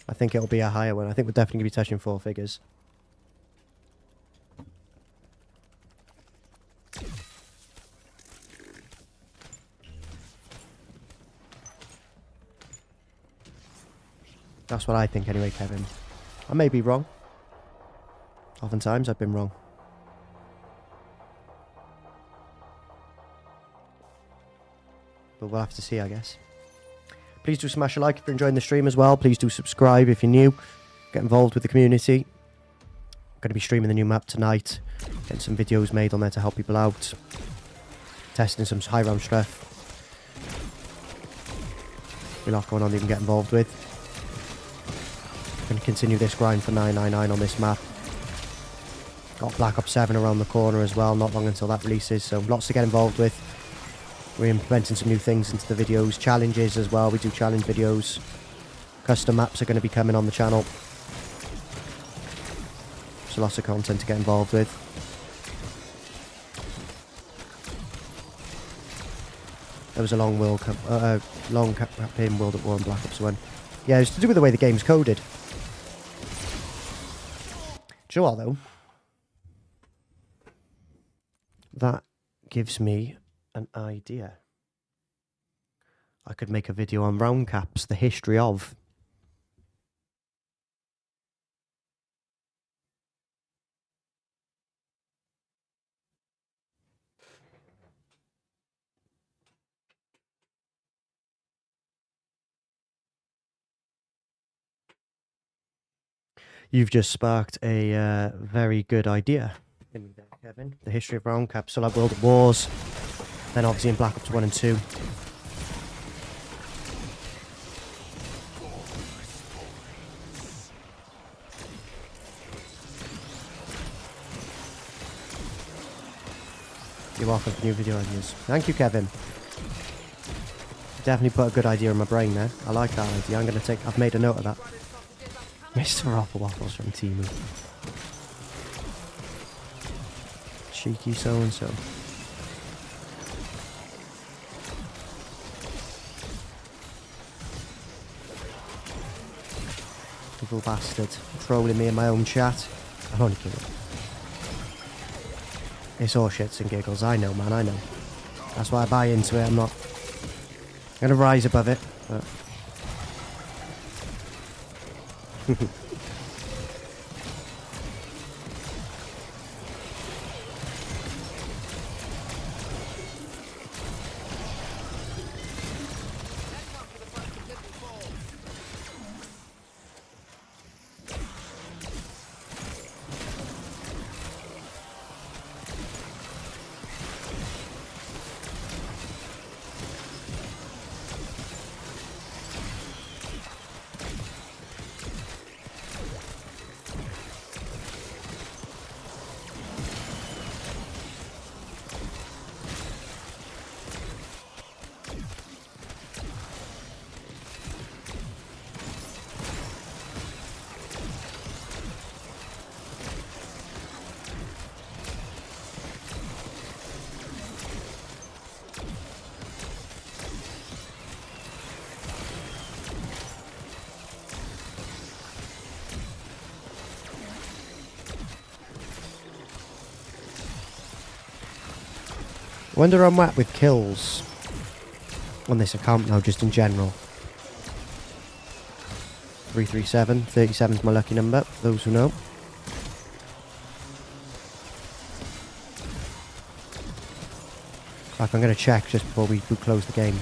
I think it'll be a higher one. I think we're definitely going to be touching 4 figures. That's what I think anyway, Kevin. I may be wrong. Oftentimes I've been wrong. But we'll have to see, I guess. Please do smash a like if you're enjoying the stream as well. Please do subscribe if you're new. Get involved with the community. I'm going to be streaming the new map tonight. Getting some videos made on there to help people out. Testing some high round stuff. A lot going on that you can get involved with. Going to continue this grind for 999 on this map. Got Black Ops 7 around the corner as well. Not long until that releases. So lots to get involved with. We're implementing some new things into the videos. Challenges as well. We do challenge videos. Custom maps are going to be coming on the channel. So lots of content to get involved with. There was a long campaign World at War in Black Ops 1. Yeah, it's to do with the way the game's coded. Do you know what, though? That gives me an idea. I could make a video on round caps, the history of. You've just sparked a very good idea, Kevin. The history of round caps, so like World at Wars, then obviously in Black Ops 1 and 2. You're welcome for new video ideas. Thank you, Kevin. Definitely put a good idea in my brain there. I like that idea. I'm going to take... I've made a note of that. Mr. Apple Waffles from Timu. Cheeky so-and-so. Little bastard. Trolling me in my own chat. I'm only kidding. It's all shits and giggles. I know, man. I know. That's why I buy into it. I'm not gonna rise above it. But I wonder where I'm at with kills on this account now, just in general. 337. 37 is my lucky number, for those who know. In fact, I'm going to check just before we close the game.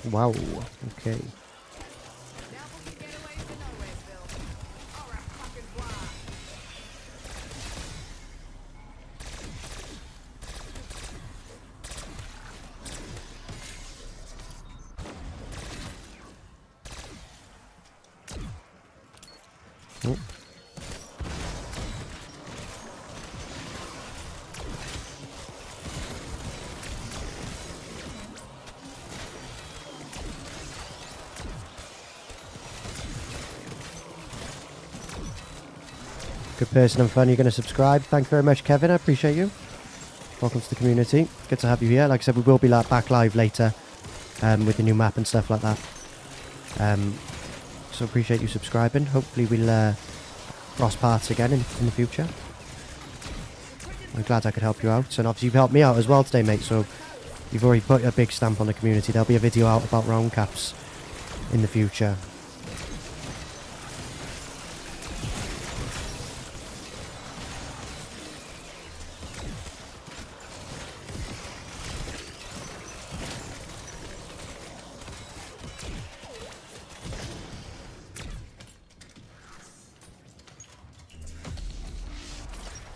Wow, okay. Oh. Good person and fun. You're going to subscribe. Thank you very much, Kevin. I appreciate you. Welcome to the community. Good to have you here. Like I said, we will be back live later with the new map and stuff like that. So appreciate you subscribing. Hopefully we'll cross paths again in the future. I'm glad I could help you out. And obviously you've helped me out as well today, mate. So you've already put a big stamp on the community. There'll be a video out about round caps in the future.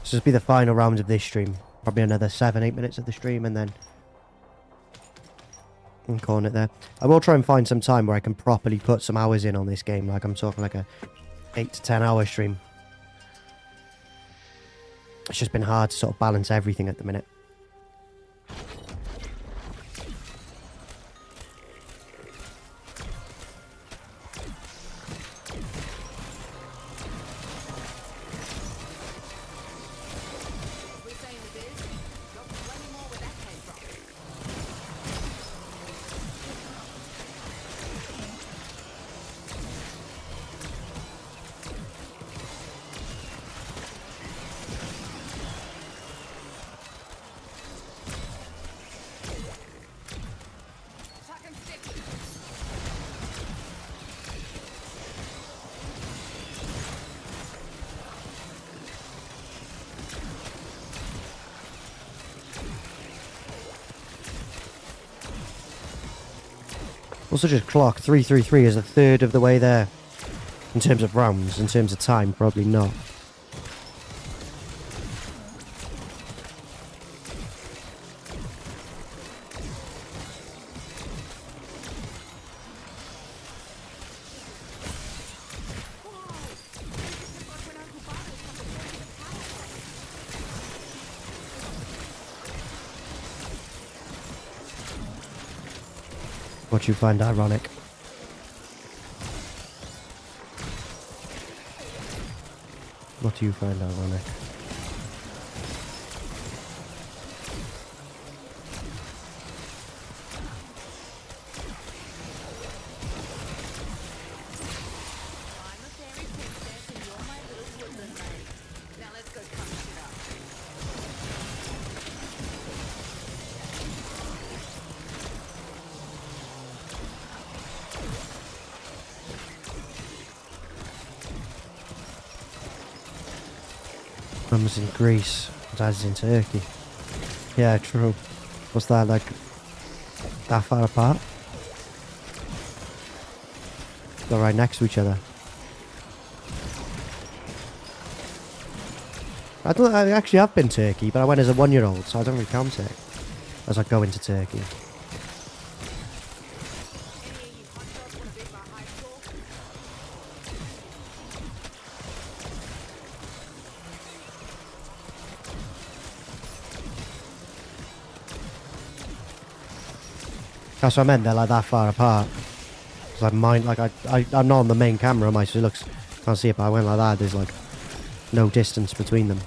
This will be the final round of this stream. Probably another 7-8 minutes of the stream and then I'm calling it there. I will try and find some time where I can properly put some hours in on this game. Like I'm talking like a 8 to 10 hour stream. It's just been hard to sort of balance everything at the minute. Also just clock 333 is a third of the way there. In terms of rounds, in terms of time, probably not. What you find ironic? What do you find ironic? I'm a fairy princess and you're my little woodland maid. Now let's go cut shit up. Mum's in Greece, Dad's in Turkey. Yeah, true. What's that, like, that far apart? They're right next to each other. I actually have been to Turkey, but I went as a 1-year-old, so I don't really count it as I go into Turkey. Any of you hot dogs want to beat my high score? That's what I meant, they're like that far apart. It's like mine, like I'm not on the main camera, am I? So it looks, can't see it, but I went like that, there's like no distance between them.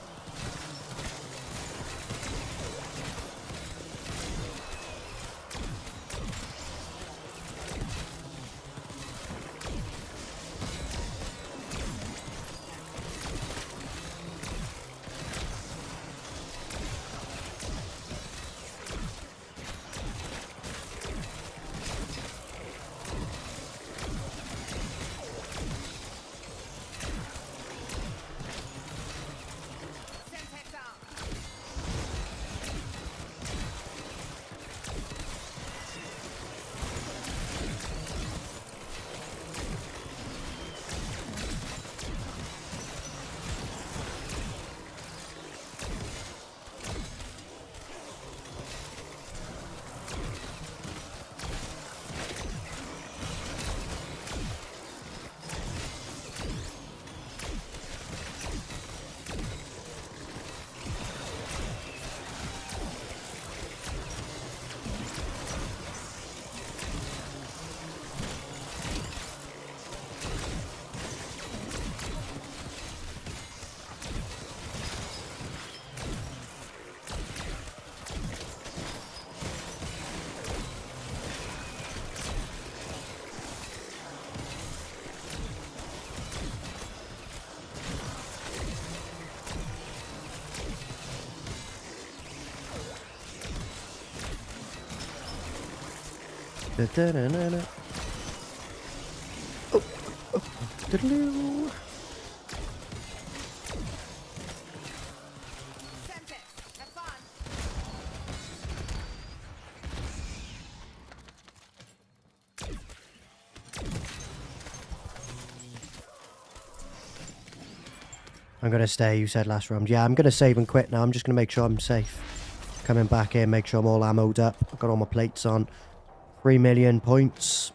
Semtex out. Da-da-da-da-da. Oh, oh, doodaloo. Semtex, have fun. I'm gonna stay, you said last round. Yeah, I'm gonna save and quit now. I'm just gonna make sure I'm safe. Coming back in, make sure I'm all ammoed up. I've got all my plates on. 3 million points.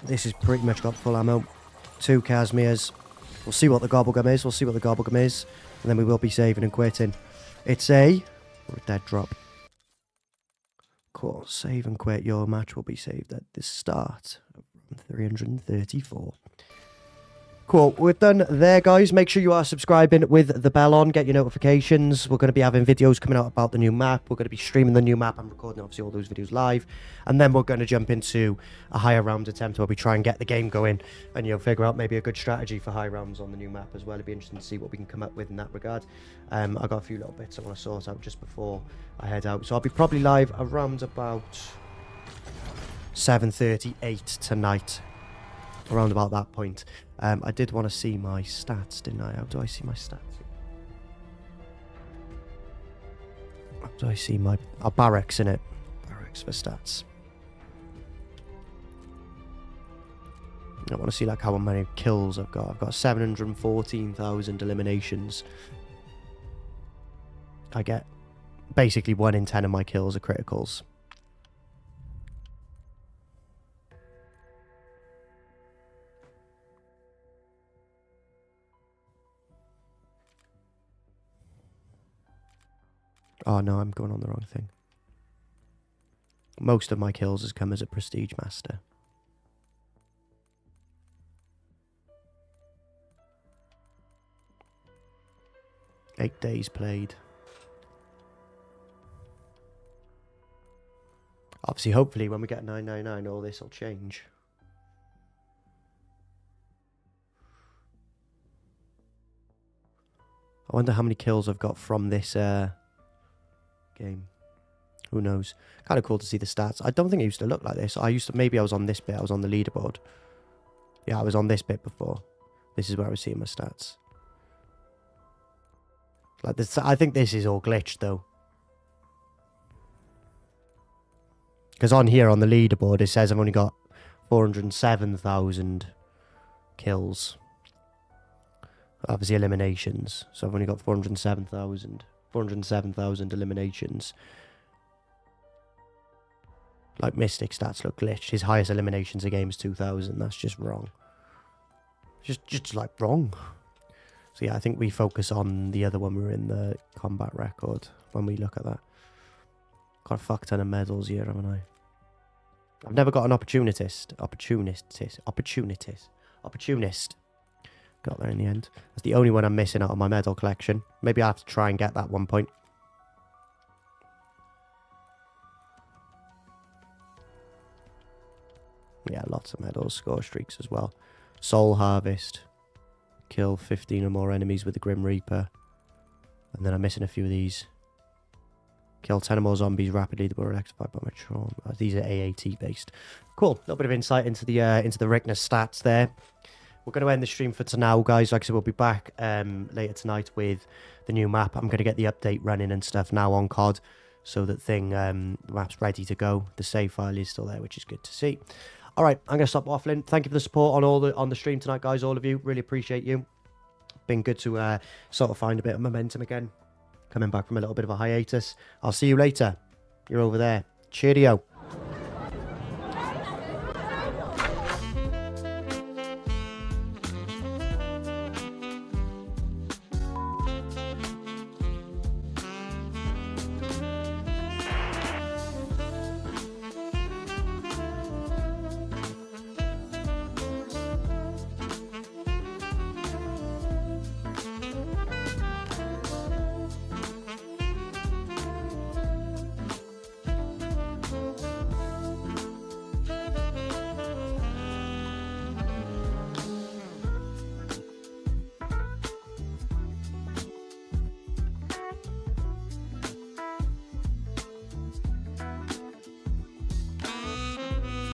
This is pretty much got full ammo. 2 Casmirs. We'll see what the gobblegum is. We'll see what the gobblegum is. And then we will be saving and quitting. It's a dead drop. Cool. Save and quit. Your match will be saved at the start of round 334. Cool, we're done there, guys. Make sure you are subscribing with the bell on. Get your notifications. We're going to be having videos coming out about the new map. We're going to be streaming the new map. I'm recording, obviously, all those videos live. And then we're going to jump into a higher round attempt where we try and get the game going. And, you know, figure out maybe a good strategy for high rounds on the new map as well. It'd be interesting to see what we can come up with in that regard. I've got a few little bits I want to sort out just before I head out. So I'll be probably live around about 7:38 tonight. Around about that point. I did want to see my stats, didn't I? How do I see my stats? How do I see my... Oh, barracks, in it. Barracks for stats. I want to see like how many kills I've got. I've got 714,000 eliminations. I get basically 1 in 10 of my kills are criticals. Oh no, I'm going on the wrong thing. Most of my kills has come as a Prestige Master. Eight days played. Obviously, hopefully, when we get 999, all this will change. I wonder how many kills I've got from this game. Who knows? Kind of cool to see the stats. I don't think it used to look like this. Maybe I was on this bit. I was on the leaderboard. Yeah, I was on this bit before. This is where I was seeing my stats. Like this, I think this is all glitched though. Because on here on the leaderboard it says I've only got 407,000 kills. Obviously eliminations. So I've only got 407,000 eliminations. Like Mystic stats look glitched. His highest eliminations a game is 2,000. That's just wrong. Just like wrong. So yeah, I think we focus on the other one. We were in the combat record when we look at that. Got a fuck ton of medals here, haven't I? I've never got an opportunist. Got there in the end. That's the only one I'm missing out of my medal collection. Maybe I have to try and get that one point. Yeah, lots of medals. Score streaks as well. Soul Harvest. Kill 15 or more enemies with the Grim Reaper. And then I'm missing a few of these. Kill 10 or more zombies rapidly that were electrified by my trauma. These are AAT based. Cool. A little bit of insight into the Ricktness stats there. We're going to end the stream for now, guys. Like I said, we'll be back later tonight with the new map. I'm going to get the update running and stuff now on COD, so that the map's ready to go. The save file is still there, which is good to see. All right, I'm going to stop waffling. Thank you for the support on the stream tonight, guys. All of you, really appreciate you. Been good to sort of find a bit of momentum again. Coming back from a little bit of a hiatus. I'll see you later. You're over there. Cheerio.